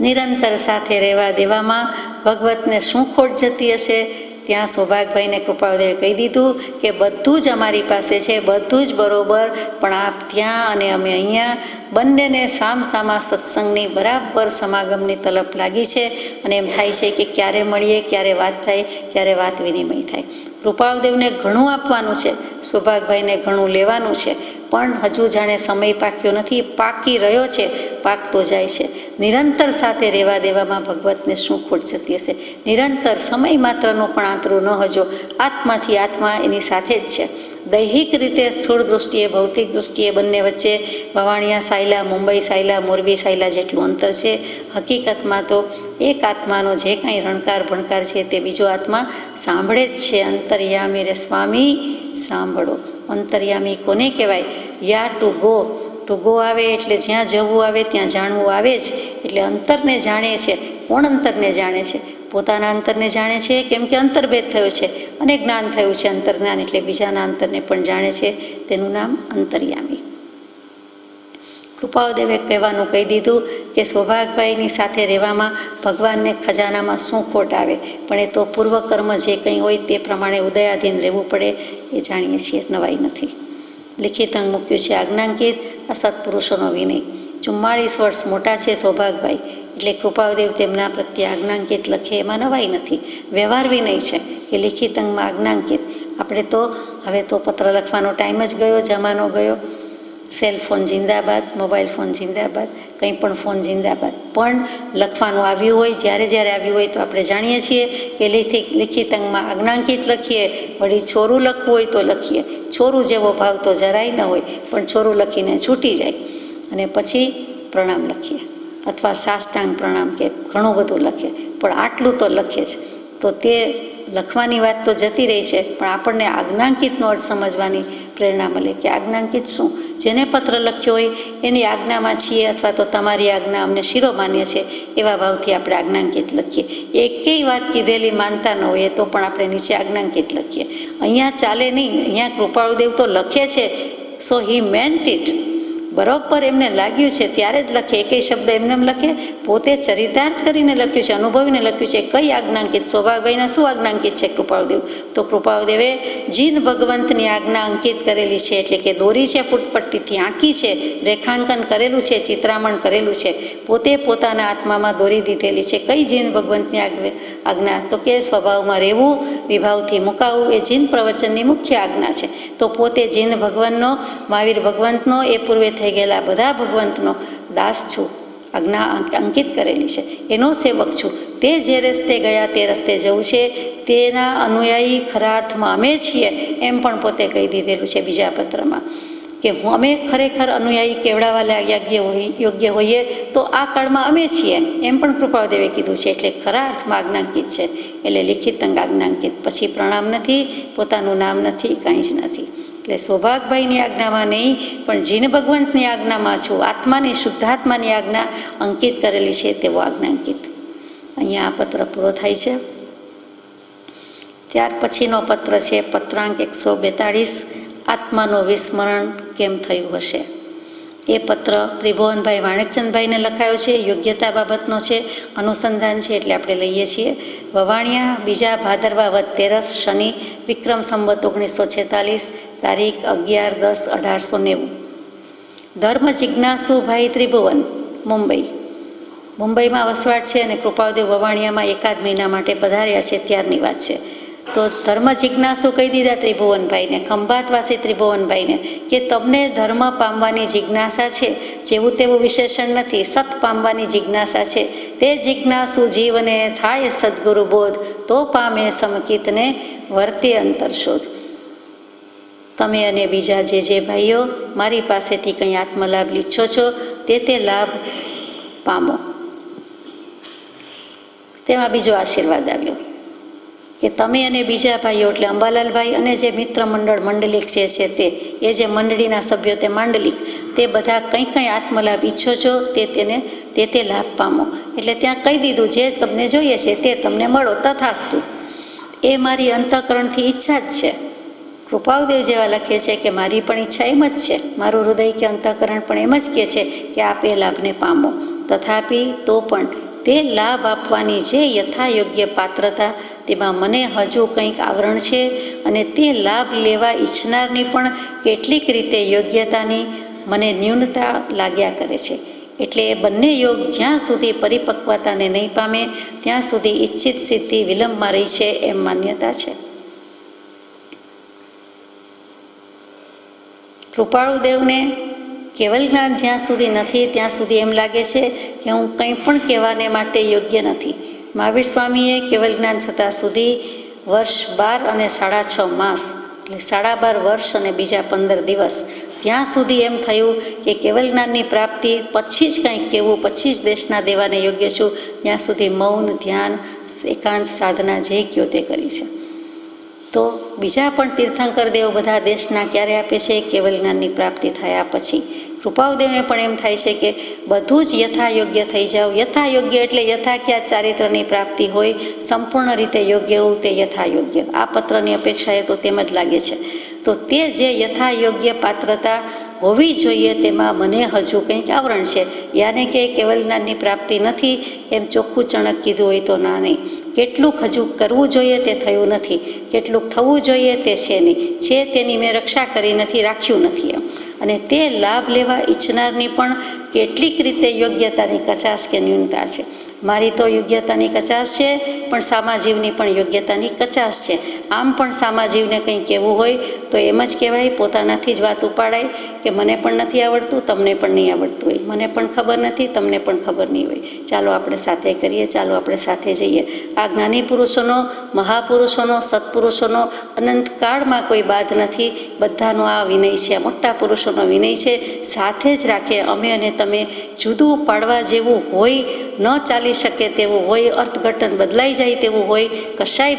નિરંતર સાથે રહેવા દેવામાં ભગવતને શું ખોટ જતી હશે? ત્યાં સૌભાગભાઈને કૃપાળદેવે કહી દીધું કે બધું જ અમારી પાસે છે, બધું જ બરોબર, પણ આપ ત્યાં અને અમે અહીંયા, બંનેને સામસામા સત્સંગની બરાબર સમાગમની તલપ લાગી છે. અને એમ થાય છે કે ક્યારે મળીએ, ક્યારે વાત થાય, ક્યારે વાત વિનિમય થાય. કૃપાળદેવને ઘણું આપવાનું છે, સૌભાગભાઈને ઘણું લેવાનું છે, પણ હજુ જાણે સમય પાક્યો નથી, પાકી રહ્યો છે, પાકતો જાય છે. નિરંતર સાથે રહેવા દેવામાં ભગવતને શું ખોટ જતી હશે? નિરંતર સમય માત્રનો પણ આંતરું ન હજો, આત્માથી આત્મા એની સાથે જ છે. દૈહિક રીતે સ્થૂળ દૃષ્ટિએ, ભૌતિક દૃષ્ટિએ બંને વચ્ચે વવાણિયા સાયલા, મુંબઈ સાયલા, મોરબી સાયલા જેટલું અંતર છે. હકીકતમાં તો એક આત્માનો જે કાંઈ રણકાર ભણકાર છે તે બીજો આત્મા સાંભળે જ છે. અંતર્યામી રે સ્વામી સાંભળો. અંતર્યામી કોને કહેવાય? યા ટુ ગો આવે એટલે જ્યાં જવું આવે ત્યાં જાણવું આવે જ. એટલે અંતરને જાણે છે. કોણ અંતરને જાણે છે? પોતાના અંતરને જાણે છે, કેમ કે અંતર્ભેદ થયો છે અને જ્ઞાન થયું છે અંતર્જ્ઞાન, એટલે બીજાના અંતરને પણ જાણે છે. તેનું નામ અંતર્યામી. કૃપાળુદેવે કહેવાનું કહી દીધું કે સૌભાગભાઈની સાથે રહેવામાં ભગવાનને ખજાનામાં શું ખોટ આવે, પણ એ તો પૂર્વકર્મ જે કંઈ હોય તે પ્રમાણે ઉદયાધીન રહેવું પડે, એ જાણીએ છીએ, નવાઈ નથી. લિખિત અંગ મૂક્યું છે આજ્ઞાંકિત, અસત્પુરુષોનો વિનય. 44 વર્ષ મોટા છે સૌભાગભાઈ, એટલે કૃપાળુદેવ તેમના પ્રત્યે આજ્ઞાંકિત લખે, એમાં નવાઈ નથી. વ્યવહાર વિનય છે કે લિખિત અંગમાં આજ્ઞાંકિત. આપણે તો હવે તો પત્ર લખવાનો ટાઈમ જ ગયો, જમાનો ગયો. સેલ ફોન જિંદાબાદ, મોબાઈલ ફોન જિંદાબાદ, કંઈ પણ ફોન જિંદાબાદ. પણ લખવાનું આવ્યું હોય, જ્યારે જ્યારે આવ્યું હોય તો આપણે જાણીએ છીએ કે લિખિત અંગમાં આજ્ઞાંકિત લખીએ. વળી છોરું લખવું હોય તો લખીએ. છોરું જેવો ભાવ તો જરાય ન હોય, પણ છોરું લખીને છૂટી જાય અને પછી પ્રણામ લખીએ, અથવા સાષ્ટાંગ પ્રણામ કે ઘણું બધું લખીએ, પણ આટલું તો લખે જ. તો તે લખવાની વાત તો જતી રહી છે, પણ આપણને આજ્ઞાંકિતનો અર્થ સમજવાની પ્રેરણા મળે કે આજ્ઞાંકિત શું? જેને પત્ર લખ્યો હોય એની આજ્ઞામાં છીએ, અથવા તો તમારી આજ્ઞા અમને શિરો માન્ય છે, એવા ભાવથી આપણે આજ્ઞાંકિત લખીએ. એકેય વાત કીધેલી માનતા ન હોય તો પણ આપણે નીચે આજ્ઞાંકિત લખીએ. અહીંયા ચાલે નહીં. અહીંયા કૃપાળુદેવ તો લખે છે, સો હી મેન્ટ ઇટ. બરોબર એમને લાગ્યું છે ત્યારે જ લખે. એકેય શબ્દ એમને લખે? પોતે ચરિતાર્થ કરીને લખ્યું છે, અનુભવીને લખ્યું છે. કઈ આજ્ઞાંકિત? સૌભાગભાઈના શું આજ્ઞાંકિત છે કૃપાળુદેવ? તો કૃપાળુદેવે જીન ભગવંતની આજ્ઞા અંકિત કરેલી છે, એટલે કે દોરી છે, ફૂટપટ્ટીથી આંકી છે, રેખાંકન કરેલું છે, ચિત્રામણ કરેલું છે. પોતે પોતાના આત્મામાં દોરી દીધેલી છે. કઈ જીન ભગવંતની આજ્ઞા? તો કે સ્વભાવમાં રહેવું, વિભાવથી મુકાવવું, એ જીન પ્રવચનની મુખ્ય આજ્ઞા છે. તો પોતે જીન ભગવાનનો, મહાવીર ભગવંતનો, એ પૂર્વે થઈ ગયેલા બધા ભગવંતનો દાસ છું. આજ્ઞા અંકિત કરેલી છે, એનો સેવક છું. તે જે રસ્તે ગયા તે રસ્તે જવું છે, તેના અનુયાયી ખરા અર્થમાં અમે છીએ, એમ પણ પોતે કહી દીધેલું છે બીજા પત્રમાં કે અમે ખરેખર અનુયાયી કેવડાવવા યોગ્ય હોઈએ તો આ કાળમાં અમે છીએ, એમ પણ કૃપાળુદેવે કીધું છે. એટલે ખરા અર્થમાં આજ્ઞાંકિત છે. એટલે લિખિત અંગ આજ્ઞાંકિત. પછી પ્રણામ નથી, પોતાનું નામ નથી, કાંઈ જ નથી. એટલે સૌભાગભાઈની આજ્ઞામાં નહીં, પણ જીન ભગવંતની આજ્ઞામાં છું. આત્માની, શુદ્ધાત્માની આજ્ઞા અંકિત કરેલી છે, તેવો આજ્ઞાંકિત. અહીંયા આ પત્ર પૂરો થાય છે. ત્યાર પછીનો પત્ર છે પત્રાંક 142, આત્માનું વિસ્મરણ કેમ થયું હશે. એ પત્ર ત્રિભુવનભાઈ વાણેકચંદભાઈને લખાયો છે. યોગ્યતા બાબતનો છે, અનુસંધાન છે, એટલે આપણે લઈએ છીએ. વવાણિયા, 2 ભાદરવા વદ 13 શનિ, વિક્રમ સંવત 1946, તારીખ 11/10/1890. ધર્મ જિજ્ઞાસુ ભાઈ ત્રિભુવન, મુંબઈમાં વસવાટ છે, અને કૃપાળુદેવ વવાણિયામાં 1 મહિના માટે પધાર્યા છે, ત્યારની વાત છે. તો ધર્મ જિજ્ઞાસુ કહી દીધા ત્રિભુવનભાઈને, ખંભાતવાસી ત્રિભુવનભાઈને, કે તમને ધર્મ પામવાની જિજ્ઞાસા છે, જેવું તેવું વિશેષણ નથી, સત પામવાની જિજ્ઞાસા છે. તે જિજ્ઞાસુ જીવને થાય સદગુરુ બોધ, તો પામે સમકિતને વર્તે અંતર શોધ. તમે અને બીજા જે ભાઈઓ મારી પાસેથી કંઈ આત્મલાભ ઈચ્છો છો તે લાભ પામો. તેમાં બીજો આશીર્વાદ આવ્યો કે તમે અને બીજા ભાઈઓ, એટલે અંબાલાલભાઈ અને જે મિત્ર મંડળ મંડલિક છે તે, એ જે મંડળીના સભ્યો તે માંડલિક, તે બધા કંઈ આત્મલાભ ઈચ્છો છો તે લાભ પામો. એટલે ત્યાં કહી દીધું, જે તમને જોઈએ છે તે તમને મળો, તથાસ્તુ. એ મારી અંતઃકરણથી ઈચ્છા જ છે. કૃપાળુદેવ જેવા લખે છે કે મારી પણ ઈચ્છા એમ જ છે, મારું હૃદય કે અંતઃકરણ પણ એમ જ કહે છે કે આપ એ લાભને પામો. તથાપિ તો પણ તે લાભ આપવાની જે યથાયોગ્ય પાત્રતા, તેમાં મને હજુ કંઈક આવરણ છે, અને તે લાભ લેવા ઈચ્છનારની પણ કેટલીક રીતે યોગ્યતાની મને ન્યૂનતા લાગ્યા કરે છે. એટલે એ બંને યોગ જ્યાં સુધી પરિપક્વતાને નહીં પામે ત્યાં સુધી ઈચ્છિત સિદ્ધિ વિલંબમાં રહી છે, એમ માન્યતા છે. કૃપાળુદેવને કેવલ જ્ઞાન જ્યાં સુધી નથી ત્યાં સુધી એમ લાગે છે કે હું કંઈ પણ કહેવાને માટે યોગ્ય નથી. મહાવીર સ્વામીએ કેવલ જ્ઞાન થતાં સુધી વર્ષ 12 અને 6.5 માસ એટલે 12.5 વર્ષ અને બીજા 15 દિવસ ત્યાં સુધી એમ થયું કે કેવલ જ્ઞાનની પ્રાપ્તિ પછી જ કંઈક કહેવું, પછી જ દેશના દેવાને યોગ્ય છું. ત્યાં સુધી મૌન, ધ્યાન, એકાંત, સાધના જે કયો તે કરી છે. તો બીજા પણ તીર્થંકર દેવો બધા દેશના ક્યારે આપે છે? કેવલ જ્ઞાનની પ્રાપ્તિ થયા પછી. કૃપાળુદેવને પણ એમ થાય છે કે બધું જ યથાયોગ્ય થઈ જાવ. યથાયોગ્ય એટલે યથાખ્યાત ચારિત્રની પ્રાપ્તિ હોય, સંપૂર્ણ રીતે યોગ્ય હોવું તે યથાયોગ્ય. આ પત્રની અપેક્ષાએ તો તેમ જ લાગે છે. તો તે જે યથાયોગ્ય પાત્રતા હોવી જોઈએ તેમાં મને હજુ કંઈક આવરણ છે. યાને કે કેવલ જ્ઞાનની પ્રાપ્તિ નથી એમ ચોખ્ખું ચણક કીધું હોય તો ના નહીં. કેટલુંક હજુ કરવું જોઈએ તે થયું નથી, કેટલુંક થવું જોઈએ તે છે નહીં, છે તેની મેં રક્ષા કરી નથી, રાખ્યું નથી એમ. અને તે લાભ લેવા ઈચ્છનારની પણ કેટલીક રીતે યોગ્યતાની કચાશ કે ન્યૂનતા છે. મારી તો યોગ્યતાની કચાશ છે, પણ સામાજીવની પણ યોગ્યતાની કચાશ છે. આમ પણ સામાજીવને કંઈ કહેવું હોય તો એમ જ કહેવાય, પોતાનાથી જ વાત ઉપાડાય કે મને પણ નથી આવડતું, તમને પણ નહીં આવડતું હોય, મને પણ ખબર નથી, તમને પણ ખબર નહીં હોય. ચાલો આપણે સાથે કરીએ, ચાલો આપણે સાથે જઈએ. આ જ્ઞાની પુરુષોનો, મહાપુરુષોનો, સત્પુરુષોનો અનંતકાળમાં કોઈ બાદ નથી. બધાનો આ વિનય છે, મોટા પુરુષોનો વિનય છે. સાથે જ રાખે. અમે અને તમે જુદું પાડવા જેવું હોય, ન ચાલી શકે તેવું હોય, અર્થઘટન બદલાઈ જાય તેવું હોય, કશાય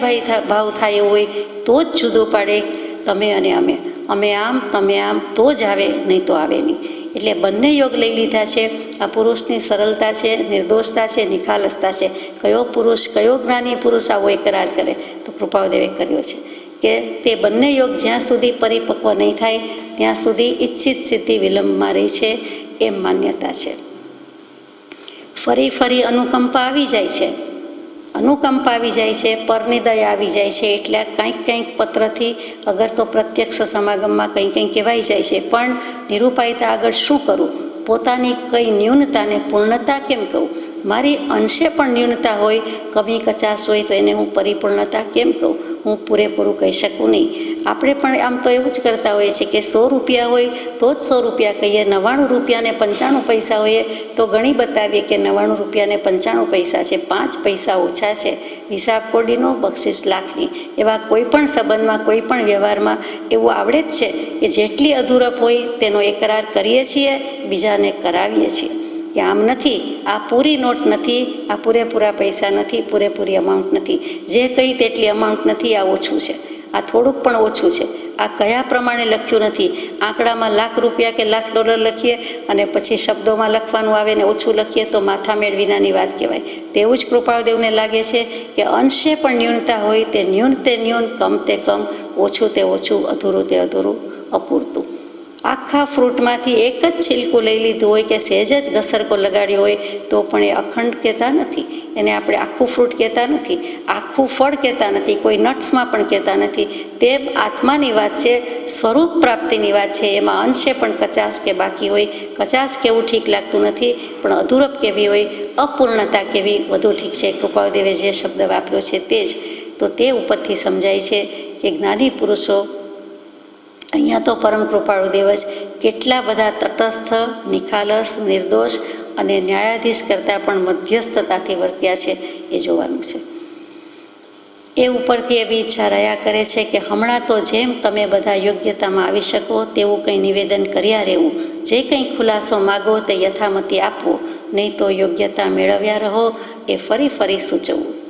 ભાવ થાય એવું હોય તો જ જુદું પાડે તમે અને અમે. અમે આમ, તમે આમ, તો જ આવે, નહીં તો આવે નહીં. એટલે બંને યોગ લઈ લીધા છે. આ પુરુષની સરળતા છે, નિર્દોષતા છે, નિખાલસતા છે. કયો પુરુષ, કયો જ્ઞાની પુરુષ આવો એકરાર કરે? તો કૃપાળુદેવે કર્યો છે કે તે બંને યોગ જ્યાં સુધી પરિપક્વ નહીં થાય ત્યાં સુધી ઈચ્છિત સિદ્ધિ વિલંબમાં રહી છે એમ માન્યતા છે. ફરી ફરી અનુકંપા આવી જાય છે, અનુકંપા આવી જાય છે, પરની દયા આવી જાય છે. એટલે કંઈક પત્રથી અગર તો પ્રત્યક્ષ સમાગમમાં કંઈ કહેવાઈ જાય છે, પણ નિરૂપાયતા આગળ શું કરું? પોતાની કઈ ન્યૂનતાને પૂર્ણતા કેમ કહું? મારી અંશે પણ ન્યૂનતા હોય, કમી કચાશ હોય તો એને હું પરિપૂર્ણતા કેમ કહું? હું પૂરેપૂરું કહી શકું નહીં. આપણે પણ આમ તો એવું જ કરતા હોઈએ છીએ કે 100 રૂપિયા હોય તો જ 100 રૂપિયા કહીએ, 99 રૂપિયાને 95 પૈસા હોઈએ તો ગણી બતાવીએ કે 99 રૂપિયાને 95 પૈસા છે, 5 પૈસા ઓછા છે. હિસાબ કોડીનો, બક્ષિસ લાખની. એવા કોઈ પણ સંબંધમાં, કોઈ પણ વ્યવહારમાં એવું આવડે જ છે કે જેટલી અધૂરપ હોય તેનો એકરાર કરીએ છીએ, બીજાને કરાવીએ છીએ કે આમ નથી, આ પૂરી નોટ નથી, આ પૂરેપૂરા પૈસા નથી, પૂરેપૂરી અમાઉન્ટ નથી, જે કહી તેટલી અમાઉન્ટ નથી, આ ઓછું છે, આ થોડુંક પણ ઓછું છે, આ કયા પ્રમાણે લખ્યું નથી. આંકડામાં $1,00,000 કે $1,00,000 લખીએ અને પછી શબ્દોમાં લખવાનું આવે ને ઓછું લખીએ તો માથામેળ વિનાની વાત કહેવાય. તેવું જ કૃપાળુદેવને લાગે છે કે અંશે પણ ન્યૂનતા હોય તે ન્યૂન તે ન્યૂન, કમ તે કમ, ઓછું તે ઓછું, અધૂરું તે અધૂરું, અપૂરતું. આખા ફ્રૂટમાંથી એક જ છિલકું લઈ લીધું હોય કે સહેજ જ ઘસરકો લગાડ્યો હોય તો પણ એ અખંડ કહેતા નથી, એને આપણે આખું ફ્રૂટ કહેતા નથી, આખું ફળ કહેતા નથી, કોઈ નટ્સમાં પણ કહેતા નથી. તેમ આત્માની વાત છે, સ્વરૂપ પ્રાપ્તિની વાત છે. એમાં અંશે પણ કચાશ કે બાકી હોય. કચાશ કેવું ઠીક લાગતું નથી, પણ અધૂરપ કેવી હોય, અપૂર્ણતા કેવી વધુ ઠીક છે. કૃપાળુદેવે જે શબ્દ વાપર્યો છે તે જ. તો તે ઉપરથી સમજાય છે કે જ્ઞાની પુરુષો, અહીંયા તો પરમ કૃપાળુદેવ જ કેટલા બધા તટસ્થ, નિખાલસ, નિર્દોષ અને ન્યાયાધીશ કરતાં પણ મધ્યસ્થતાથી વર્ત્યા છે એ જોવાનું છે. એ ઉપરથી એવી ઈચ્છા રહ્યા કરે છે કે હમણાં તો જેમ તમે બધા યોગ્યતામાં આવી શકો તેવું કંઈ નિવેદન કર્યા રહેવું, જે કંઈ ખુલાસો માગો તે યથામતી આપવો, નહીં તો યોગ્યતા મેળવ્યા રહો એ ફરી ફરી સૂચવવું.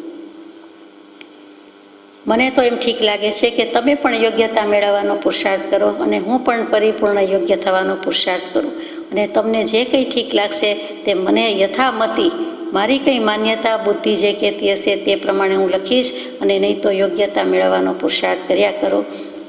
મને તો એમ ઠીક લાગે છે કે તમે પણ યોગ્યતા મેળવવાનો પુરુષાર્થ કરો અને હું પણ પરિપૂર્ણ યોગ્ય થવાનો પુરુષાર્થ કરું. અને તમને જે કંઈ ઠીક લાગશે તે મને યથામતી, મારી કંઈ માન્યતા, બુદ્ધિ જે કહેતી હશે તે પ્રમાણે હું લખીશ, અને નહીં તો યોગ્યતા મેળવવાનો પુરુષાર્થ કર્યા કરો.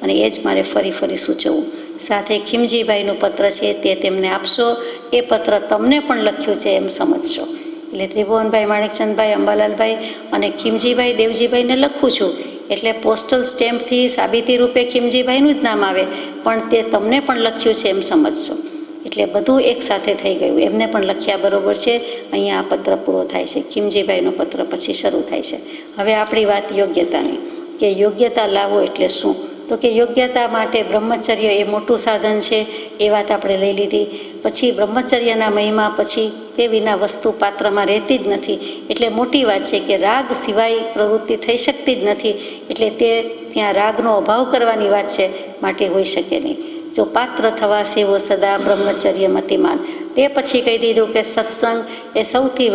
અને એ જ મારે ફરી ફરી સૂચવવું. સાથે ખીમજીભાઈનું પત્ર છે તે તેમને આપશો. એ પત્ર તમને પણ લખ્યું છે એમ સમજશો. એટલે ત્રિભુવનભાઈ, માણેકચંદભાઈ, અંબાલાલભાઈ અને ખીમજીભાઈ, દેવજીભાઈને લખું છું એટલે પોસ્ટલ સ્ટેમ્પથી સાબિતી રૂપે ખીમજીભાઈનું જ નામ આવે, પણ તે તમને પણ લખ્યું છે એમ સમજશો. એટલે બધું એક સાથે થઈ ગયું. એમને પણ લખ્યા બરોબર છે. અહીંયા આ પત્ર પૂરો થાય છે. ખીમજીભાઈનો પત્ર પછી શરૂ થાય છે. હવે આપણી વાત યોગ્યતાની, કે યોગ્યતા લાવો એટલે શું? તો તો કે યોગ્યતા માટે બ્રહ્મચર્ય એ મોટું સાધન છે, એ વાત આપણે લઈ લીધી. પછી બ્રહ્મચર્યના મહિમા પછી તે વિના વસ્તુ પાત્રમાં રહેતી જ નથી, એટલે મોટી વાત છે કે રાગ સિવાય પ્રવૃત્તિ થઈ શકતી જ નથી, એટલે તે ત્યાં રાગનો અભાવ કરવાની વાત છે, માટે હોઈ શકે નહીં. જો પાત્ર થવા સેવો સદા બ્રહ્મચર્ય મતિમાન. તે પછી કહી દીધું કે સત્સંગ એ સૌથી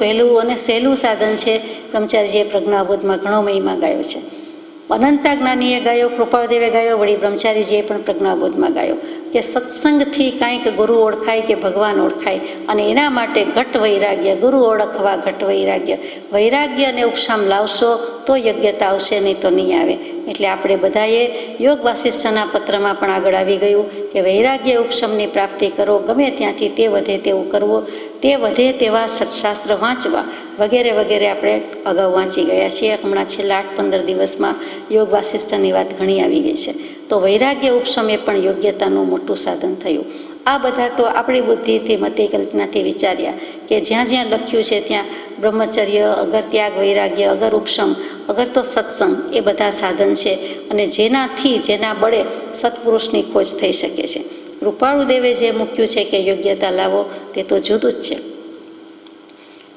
પહેલું અને સહેલું સાધન છે. બ્રહ્મચારીજીએ પ્રજ્ઞાબોધમાં ઘણો મહિમા ગાયો છે. અનંતા જ્ઞાનીએ ગાયો, કૃપાળદેવે ગાયો, વળી બ્રહ્મચારીજીએ પણ પ્રજ્ઞાબોધમાં ગાયો કે સત્સંગથી કાંઈક ગુરુ ઓળખાય કે ભગવાન ઓળખાય, અને એના માટે ઘટ વૈરાગ્ય, ગુરુ ઓળખવા ઘટ વૈરાગ્ય. વૈરાગ્ય અને ઉપશામ લાવશો તો યોગ્યતા આવશે, નહીં તો નહીં આવે. એટલે આપણે બધાએ યોગ વાસિષ્ઠના પત્રમાં પણ આગળ આવી ગયું કે વૈરાગ્ય ઉપશમની પ્રાપ્તિ કરો, ગમે ત્યાંથી તે વધે તેવું કરવું, તે વધે તેવા સત્શાસ્ત્ર વાંચવા વગેરે વગેરે આપણે અગાઉ વાંચી ગયા છીએ. હમણાં છેલ્લા 8-15 દિવસમાં યોગ વાસિષ્ઠની વાત ઘણી આવી ગઈ છે. તો વૈરાગ્ય ઉપશમ એ પણ યોગ્યતાનું મોટું સાધન થયું. આ બધા તો આપણી બુદ્ધિથી મતે કલ્પનાથી વિચાર્યા કે જ્યાં જ્યાં લખ્યું છે ત્યાં બ્રહ્મચર્ય, અગર ત્યાગ વૈરાગ્ય, અગર ઉપશમ, અગર તો સત્સંગ, એ બધા સાધન છે, અને જેના બળે સત્પુરુષની ખોજ થઈ શકે છે. કૃપાળુદેવે જે મૂક્યું છે કે યોગ્યતા લાવો, તે તો જુદું જ છે.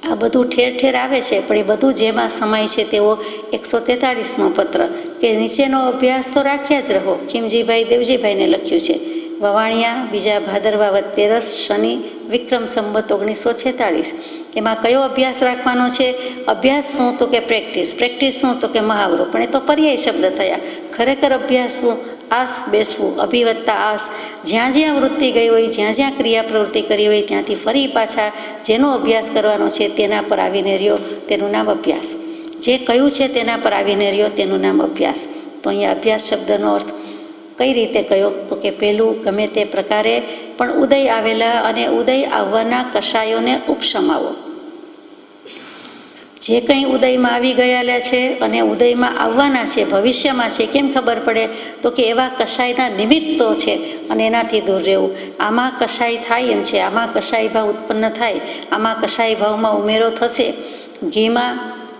આ બધું ઠેર ઠેર આવે છે, પણ એ બધું જેમાં સમાય છે તેવો 143મો પત્ર કે નીચેનો અભ્યાસ તો રાખ્યા જ રહો. ખીમજીભાઈ દેવજીભાઈને લખ્યું છે. વવાણિયા, બીજા ભાદરવા વદ 13 શનિ વિક્રમ સંવત 1946. એમાં કયો અભ્યાસ રાખવાનો છે? અભ્યાસ શું? તો કે પ્રેક્ટિસ. પ્રેક્ટિસ શું? તો કે મહાવરો. પણ એ તો પર્યાય શબ્દ થયા. ખરેખર અભ્યાસ શું? આસ બેસવું, અભિવત્તા આસ. જ્યાં જ્યાં વૃત્તિ ગઈ હોય, જ્યાં જ્યાં ક્રિયા પ્રવૃત્તિ કરી હોય, ત્યાંથી ફરી પાછા જેનો અભ્યાસ કરવાનો છે તેના પર આવીને રહ્યો, તેનું નામ અભ્યાસ. જે કયું છે તેના પર આવીને રહ્યો, તેનું નામ અભ્યાસ. તો અહીંયા અભ્યાસ શબ્દનો અર્થ કઈ રીતે કયો? તો કે પહેલું, ગમે તે પ્રકારે પણ ઉદય આવેલા અને ઉદય આવવાના કષાયોને ઉપશમાવો. જે કંઈ ઉદયમાં આવી ગયેલા છે અને ઉદયમાં આવવાના છે, ભવિષ્યમાં છે, કેમ ખબર પડે? તો કે એવા કષાયના નિમિત્તો છે અને એનાથી દૂર રહેવું. આમાં કષાય થાય એમ છે, આમાં કષાય ભાવ ઉત્પન્ન થાય, આમાં કષાય ભાવમાં ઉમેરો થશે, ઘીમાં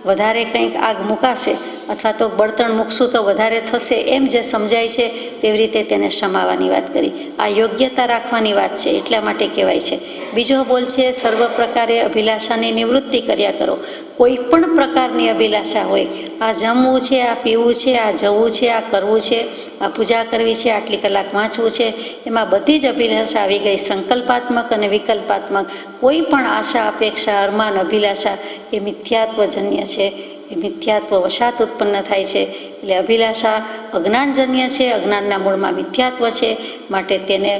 વધારે કંઈક આગ મૂકાશે અથવા તો બળતણ મૂકશું તો વધારે થશે, એમ જે સમજાય છે તેવી રીતે તેને શમાવાની વાત કરી. આ યોગ્યતા રાખવાની વાત છે, એટલા માટે કહેવાય છે. બીજો બોલ છે, સર્વ પ્રકારે અભિલાષાની નિવૃત્તિ કર્યા કરો. કોઈ પણ પ્રકારની અભિલાષા હોય, આ જમવું છે, આ પીવું છે, આ જવું છે, આ કરવું છે, આ પૂજા કરવી છે, આટલી કલાક વાંચવું છે, એમાં બધી જ અભિલાષા આવી ગઈ. સંકલ્પાત્મક અને વિકલ્પાત્મક કોઈ પણ આશા, અપેક્ષા, અરમાન, અભિલાષા એ મિથ્યાત્વજન્ય છે, એ મિથ્યાત્વ વશાત ઉત્પન્ન થાય છે. એટલે અભિલાષા અજ્ઞાનજન્ય છે, અજ્ઞાનના મૂળમાં મિથ્યાત્વ છે, માટે તેને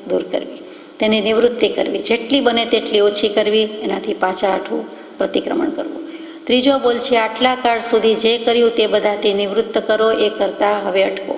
દૂર કરવી, તેની નિવૃત્તિ કરવી, જેટલી બને તેટલી ઓછી કરવી, એનાથી પાછા હટવું, પ્રતિક્રમણ કરવું. ત્રીજો બોલ છે, આટલા કાળ સુધી જે કર્યું તે બધાથી નિવૃત્ત કરો, એ કરતાં હવે અટકો.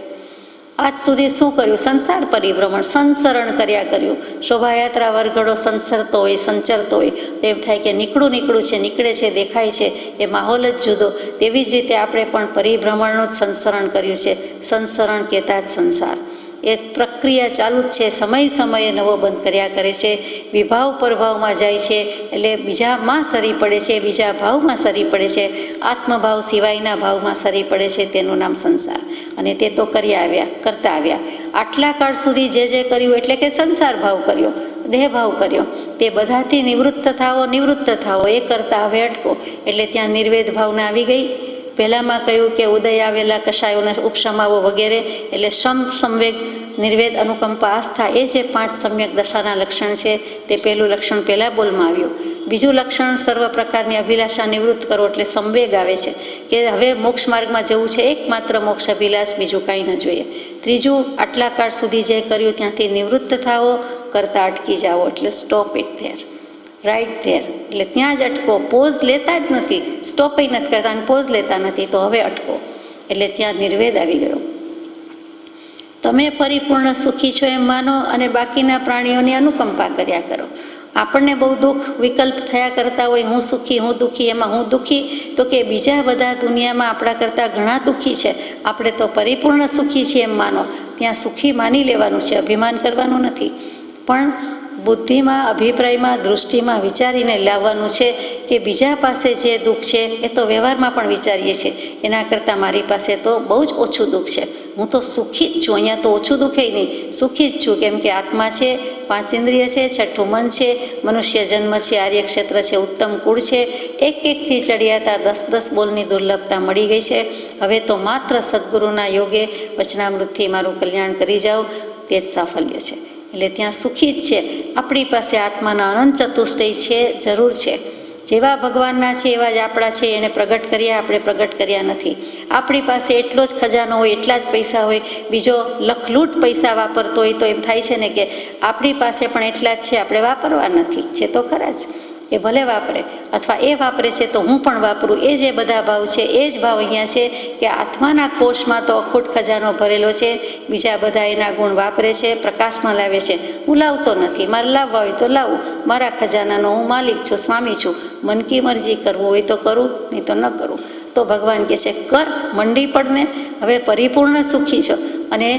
આજ સુધી શું કર્યું? સંસાર પરિભ્રમણ, સંસરણ કર્યા કર્યું. શોભાયાત્રા વરઘડો સંસરતો હોય, સંચરતો હોય, એમ થાય કે નીકળું છે, નીકળે છે, દેખાય છે, એ માહોલ જ જુદો. તેવી જ રીતે આપણે પણ પરિભ્રમણનું જ સંસરણ કર્યું છે. સંસરણ કહેતા જ સંસાર. એ પ્રક્રિયા ચાલુ જ છે, સમયે નવો બંધ કર્યા કરે છે. વિભાવ પરભાવમાં જાય છે, એટલે બીજામાં સરી પડે છે, બીજા ભાવમાં સરી પડે છે, આત્મભાવ સિવાયના ભાવમાં સરી પડે છે, તેનું નામ સંસાર. અને તે તો કરતા આવ્યા. આટલા કાળ સુધી જે કર્યું એટલે કે સંસાર ભાવ કર્યો, દેહ ભાવ કર્યો, તે બધાથી નિવૃત્ત થાઓ, એ કરતા હવે અટકો. એટલે ત્યાં નિર્વેદ ભાવના આવી ગઈ. પહેલાંમાં કહ્યું કે ઉદય આવેલા કષાયોને ઉપશમાવો વગેરે, એટલે સંવેગ, નિર્વેદ, અનુકંપા, આસ્થા, એ જે 5 સમ્યક દશાના લક્ષણ છે, તે પહેલું લક્ષણ પહેલાં બોલમાં આવ્યું. બીજું લક્ષણ, સર્વ પ્રકારની અભિલાષા નિવૃત્ત કરો, એટલે સંવેગ આવે છે કે હવે મોક્ષ માર્ગમાં જવું છે, એકમાત્ર મોક્ષ અભિલાષ, બીજું કાંઈ ન જોઈએ. ત્રીજું, આટલા કાળ સુધી જે કર્યું ત્યાંથી નિવૃત્ત થાઓ, કરતા અટકી જાઓ, એટલે stop it there, right there, એટલે ત્યાં જ અટકો. પોઝ લેતા જ નથી, સ્ટોપ નથી કરતા અને પોઝ લેતા નથી, તો હવે અટકો. એટલે ત્યાં નિર્વેદ આવી ગયો. તમે પરિપૂર્ણ સુખી છો એમ માનો અને બાકીના પ્રાણીઓની અનુકંપા કર્યા કરો. આપણને બહુ દુઃખ વિકલ્પ થયા કરતા હોય, હું સુખી, હું દુઃખી, એમાં હું દુઃખી, તો કે બીજા બધા દુનિયામાં આપણા કરતાં ઘણા દુઃખી છે, આપણે તો પરિપૂર્ણ સુખી છીએ એમ માનો. ત્યાં સુખી માની લેવાનું છે, અભિમાન કરવાનું નથી. પણ બુદ્ધિમાં, અભિપ્રાયમાં, દૃષ્ટિમાં વિચારીને લાવવાનું છે કે બીજા પાસે જે દુઃખ છે એ તો વ્યવહારમાં પણ વિચારીએ છીએ, એના કરતાં મારી પાસે તો બહુ જ ઓછું દુઃખ છે. હું તો સુખી જ છું, અહીંયા તો ઓછું દુખે નહીં, સુખી જ છું, કેમ કે આત્મા છે, 5 ઇન્દ્રિય છે, 6ઠું મન છે, મનુષ્ય જન્મ છે, આર્યક્ષેત્ર છે, ઉત્તમ કુળ છે, એકથી ચડિયાતા 10 બોલની દુર્લભતા મળી ગઈ છે. હવે તો માત્ર સદગુરુના યોગે વચનામૃતથી મારું કલ્યાણ કરી જાઓ, તે જ સાફલ્ય છે. એટલે ત્યાં સુખી જ છે. આપણી પાસે આત્માના અનંત ચતુષ્ટય છે, જરૂર છે. જેવા ભગવાનના છે એવા જ આપણા છે, એણે પ્રગટ કર્યા, આપણે પ્રગટ કર્યા નથી. આપણી પાસે એટલો જ ખજાનો હોય, એટલા જ પૈસા હોય, બીજો લખલૂટ પૈસા વાપરતો હોય તો એમ થાય છે ને કે આપણી પાસે પણ એટલા જ છે, આપણે વાપરવા નથી. છે તો ખરા જ, એ ભલે વાપરે, અથવા એ વાપરે છે તો હું પણ વાપરું. એ જે બધા ભાવ છે એ જ ભાવ અહીંયા છે કે આત્માના કોષમાં તો અખૂટ ખજાનો ભરેલો છે, બીજા બધા એના ગુણ વાપરે છે, પ્રકાશમાં લાવે છે. હું લાવતો નથી, મારે લાવવા હોય તો લાવું, મારા ખજાનાનો હું માલિક છું, સ્વામી છું. મન કી મરજી, કરવું હોય તો કરું, નહીં તો ન કરું. તો ભગવાન કહે છે કર, મંડી પડને, હવે પરિપૂર્ણ સુખી છો અને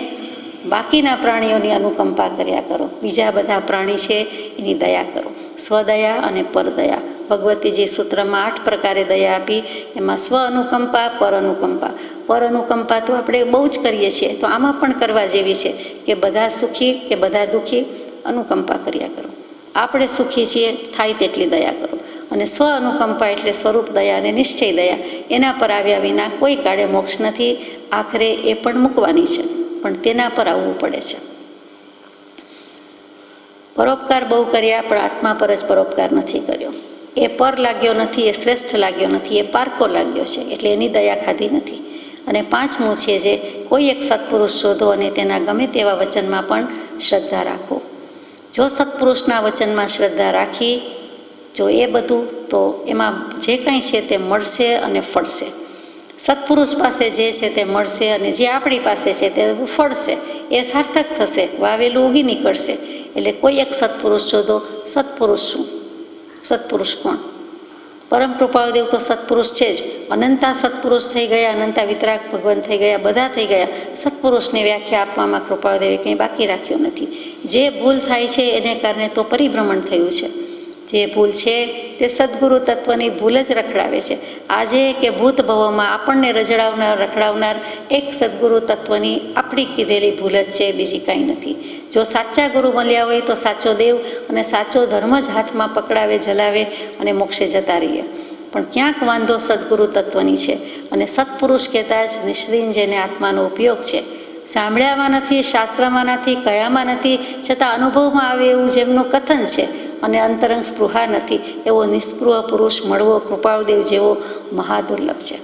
બાકીના પ્રાણીઓની અનુકંપા કર્યા કરો. બીજા બધા પ્રાણી છે એની દયા કરો. સ્વદયા અને પરદયા. ભગવતીજી સૂત્રમાં 8 પ્રકારે દયા આપી, એમાં સ્વ અનુકંપા, પર અનુકંપા. પર અનુકંપા તો આપણે બહુ જ કરીએ છીએ, તો આમાં પણ કરવા જેવી છે કે બધા સુખી કે બધા દુઃખી, અનુકંપા કર્યા કરો. આપણે સુખી છીએ, થાય તેટલી દયા કરો. અને સ્વ અનુકંપા એટલે સ્વરૂપ દયા અને નિશ્ચય દયા. એના પર આવ્યા વિના કોઈ કાળે મોક્ષ નથી. આખરે એ પણ મૂકવાની છે, પણ તેના પર આવવું પડે છે. પરોપકાર બહુ કર્યા, પણ આત્મા પર જ પરોપકાર નથી કર્યો. એ પર લાગ્યો નથી, એ શ્રેષ્ઠ લાગ્યો નથી, એ પારકો લાગ્યો છે, એટલે એની દયા ખાધી નથી. અને 5મું છે જે કોઈ એક સત્પુરુષ શોધો અને તેના ગમે તેવા વચનમાં પણ શ્રદ્ધા રાખો. જો સત્પુરુષના વચનમાં શ્રદ્ધા રાખી, જો એ બધું, તો એમાં જે કંઈ છે તે મળશે અને ફળશે. સત્પુરુષ પાસે જે છે તે મળશે અને જે આપણી પાસે છે તે ફળશે. એ સાર્થક થશે, વાવેલું ઉગી નીકળશે. એટલે કોઈ એક સત્પુરુષ શોધો. સત્પુરુષ શું? સત્પુરુષ કોણ? પરમ કૃપાળુદેવ તો સત્પુરુષ છે જ. અનંતા સત્પુરુષ થઈ ગયા, અનંતા વિતરાગ ભગવાન થઈ ગયા, બધા થઈ ગયા. સત્પુરુષની વ્યાખ્યા આપવામાં કૃપાળુદેવે કંઈ બાકી રાખ્યું નથી. જે ભૂલ થાય છે એને કારણે તો પરિભ્રમણ થયું છે. જે ભૂલ છે તે સદગુરુ તત્વની ભૂલ જ રખડાવે છે. આજે કે ભૂત ભવોમાં આપણને રજડાવનાર, રખડાવનાર એક સદગુરુ તત્વની આપણી કીધેલી ભૂલ જ છે, બીજી કાંઈ નથી. જો સાચા ગુરુ મળ્યા હોય તો સાચો દેવ અને સાચો ધર્મ જ હાથમાં પકડાવે, જલાવે અને મોક્ષે જતા રહીએ. પણ ક્યાંક વાંધો સદગુરુ તત્વની છે. અને સત્પુરુષ કહેતા જ નિષ્દિન જેને આત્માનો ઉપયોગ છે. સાંભળ્યામાં નથી, શાસ્ત્રમાં નથી, કયામાં નથી, છતાં અનુભવમાં આવે એવું જેમનું કથન છે અને અંતરંગ સ્પૃહા નથી, એવો નિસ્પૃહ પુરુષ મળવો કૃપાળુદેવ જેવો મહાદુર્લભ છે.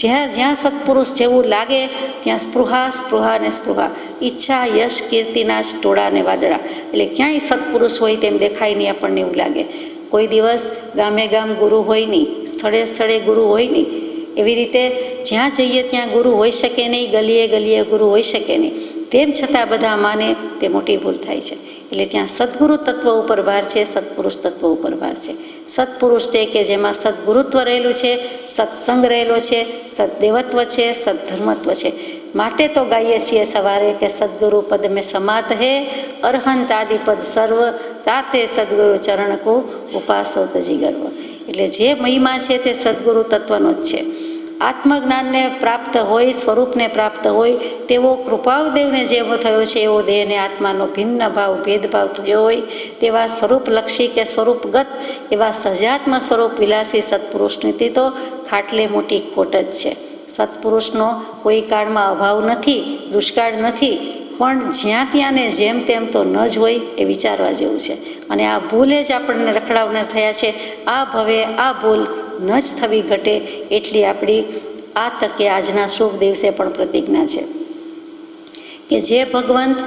જ્યાં સત્પુરુષ જેવું લાગે ત્યાં સ્પૃહા ને સ્પૃહા, ઈચ્છા, યશ, કીર્તિના જ ટોળા ને વાદળા. એટલે ક્યાંય સત્પુરુષ હોય તેમ દેખાય નહીં, આપણને એવું લાગે. કોઈ દિવસ ગામે ગામ ગુરુ હોય નહીં, સ્થળે સ્થળે ગુરુ હોય નહીં. એવી રીતે જ્યાં જઈએ ત્યાં ગુરુ હોઈ શકે નહીં, ગલીએ ગલીએ ગુરુ હોઈ શકે નહીં. તેમ છતાં બધા માને તે મોટી ભૂલ થાય છે. એટલે ત્યાં સદગુરુ તત્વ ઉપર ભાર છે, સત્પુરુષ તત્વ ઉપર ભાર છે. સત્પુરુષ તે કે જેમાં સદગુરુત્વ રહેલું છે, સત્સંગ રહેલો છે, સદદેવત્વ છે, સદધર્મત્વ છે. માટે તો ગાઈએ છીએ સવારે કે સદગુરુ પદ મેં સમાત હે, અરહંત આદિ પદ સર્વ, તાતે સદગુરુ ચરણ કો ઉપાસો તજી ગર્વ. એટલે જે મહિમા છે તે સદગુરુ તત્વનો જ છે. આત્મજ્ઞાનને પ્રાપ્ત હોય, સ્વરૂપને પ્રાપ્ત હોય તેવો કૃપાળુદેવને જેવો થયો છે, એવો દેહને આત્માનો ભિન્ન ભાવ, ભેદભાવ થયો હોય તેવા સ્વરૂપલક્ષી કે સ્વરૂપગત એવા સજાત્મ સ્વરૂપ વિલાસી સત્પુરુષની તો ખાટલે મોટી ખોટ જ છે. સત્પુરુષનો કોઈ કાળમાં અભાવ નથી, દુષ્કાળ નથી, પણ જ્યાં ત્યાં ને જેમ તેમ તો ન જ હોય એ વિચારવા જેવું છે. અને આ ભૂલે જ આપણને રખડાવનાર થયા છે. આ ભવે આ ભૂલ ન જ થવી ઘટે એટલી આપણી આ તકે આજના શુભ દિવસે પણ પ્રતિજ્ઞા છે કે જે ભગવંત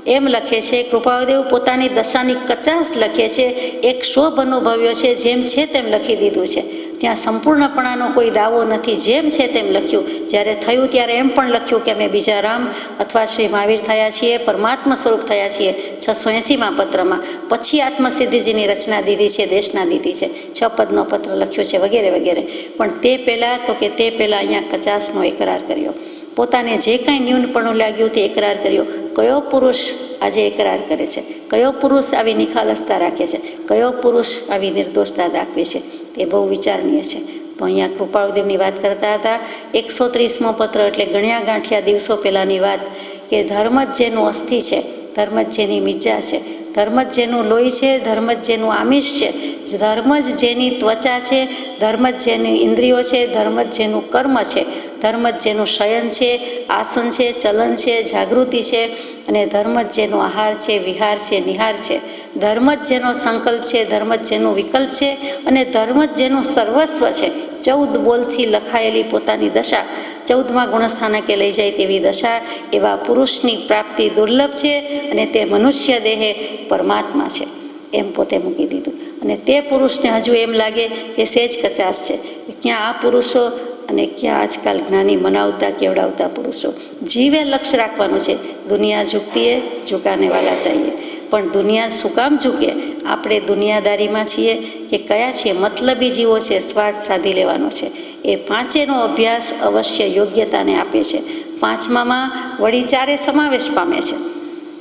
એમ લખે છે, કૃપાળુદેવ પોતાની દશાની 50 લખે છે, એક શોભ અનુભવ્યો છે, જેમ છે તેમ લખી દીધું છે. ત્યાં સંપૂર્ણપણાનો કોઈ દાવો નથી, જેમ છે તેમ લખ્યું. જ્યારે થયું ત્યારે એમ પણ લખ્યું કે અમે બીજા રામ અથવા શ્રી મહાવીર થયા છીએ, પરમાત્મા સ્વરૂપ થયા છીએ 680માં પત્રમાં. પછી આત્મસિદ્ધિજીની રચના દીધી છે, દેશના દીધી છે, 6 પદનો પત્ર લખ્યો છે, વગેરે વગેરે. પણ તે પહેલાં તો કે તે પહેલાં અહીંયા 50નો એકરાર કર્યો. પોતાને જે કાંઈ ન્યૂનપણું લાગ્યું તે એકરાર કર્યો. કયો પુરુષ આજે એકરાર કરે છે? કયો પુરુષ આવી નિખાલસતા રાખે છે? કયો પુરુષ આવી નિર્દોષતા દાખવે છે? તે બહુ વિચારનીય છે. તો અહીંયા કૃપાળુદેવની વાત કરતા હતા. 130મો પત્ર એટલે ગણ્યા ગાંઠિયા દિવસો પહેલાંની વાત, કે ધર્મ જ જેનું અસ્થિ છે, ધર્મ જ જેની મિજા છે, ધર્મ જ જેનું લોહી છે, ધર્મ જ જેનું આમિષ છે, ધર્મ જ જેની ત્વચા છે, ધર્મ જ જેની ઇન્દ્રિયો છે, ધર્મ જ જેનું કર્મ છે, ધર્મ જ જેનું શયન છે, આસન છે, ચલન છે, જાગૃતિ છે, અને ધર્મ જ જેનો આહાર છે, વિહાર છે, નિહાર છે, ધર્મ જ જેનો સંકલ્પ છે, ધર્મ જ જેનું વિકલ્પ છે, અને ધર્મ જ જેનું સર્વસ્વ છે. 14 બોલથી લખાયેલી પોતાની દશા 14મા ગુણસ્થાનકે લઈ જાય તેવી દશા, એવા પુરુષની પ્રાપ્તિ દુર્લભ છે, અને તે મનુષ્ય દેહે પરમાત્મા છે એમ પોતે મૂકી દીધું. અને તે પુરુષને હજુ એમ લાગે કે સેજ કચાશ છે, ક્યાં આ પુરુષો અને ક્યાં આજકાલ જ્ઞાની મનાવતા કેવડાવતા પુરુષો. જીવે લક્ષ્ય રાખવાનું છે, દુનિયા ઝૂકતી હે, ઝુકાને વાલા ચાહીએ. પણ દુનિયા શું કામ ઝૂકે? આપણે દુનિયાદારીમાં છીએ કે કયા છીએ? મતલબી જીવો છે, સ્વાર્થ સાધી લેવાનો છે. એ પાંચેનો અભ્યાસ અવશ્ય યોગ્યતાને આપે છે. પાંચમામાં વળી ચારે સમાવેશ પામે છે.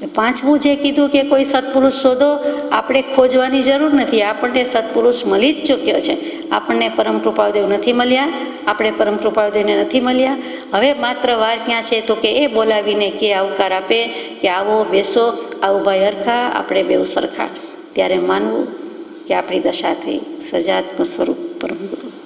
પાંચમું જે કીધું કે કોઈ સત્પુરુષ શોધો, આપણે ખોજવાની જરૂર નથી, આપણને સત્પુરુષ મળી જ ચૂક્યો છે. આપણને પરમ કૃપાળુદેવ નથી મળ્યા, આપણે પરમ કૃપાળુદેવને નથી મળ્યા. હવે માત્ર વાર ક્યાં છે તો કે એ બોલાવીને કે આવકાર આપે કે આવો બેસો, આવું ભાઈ હરખા, આપણે બેઉ સરખા. ત્યારે માનવું કે આપણી દશા થઈ. સજાત્મ સ્વરૂપ પરમ ગુરુ.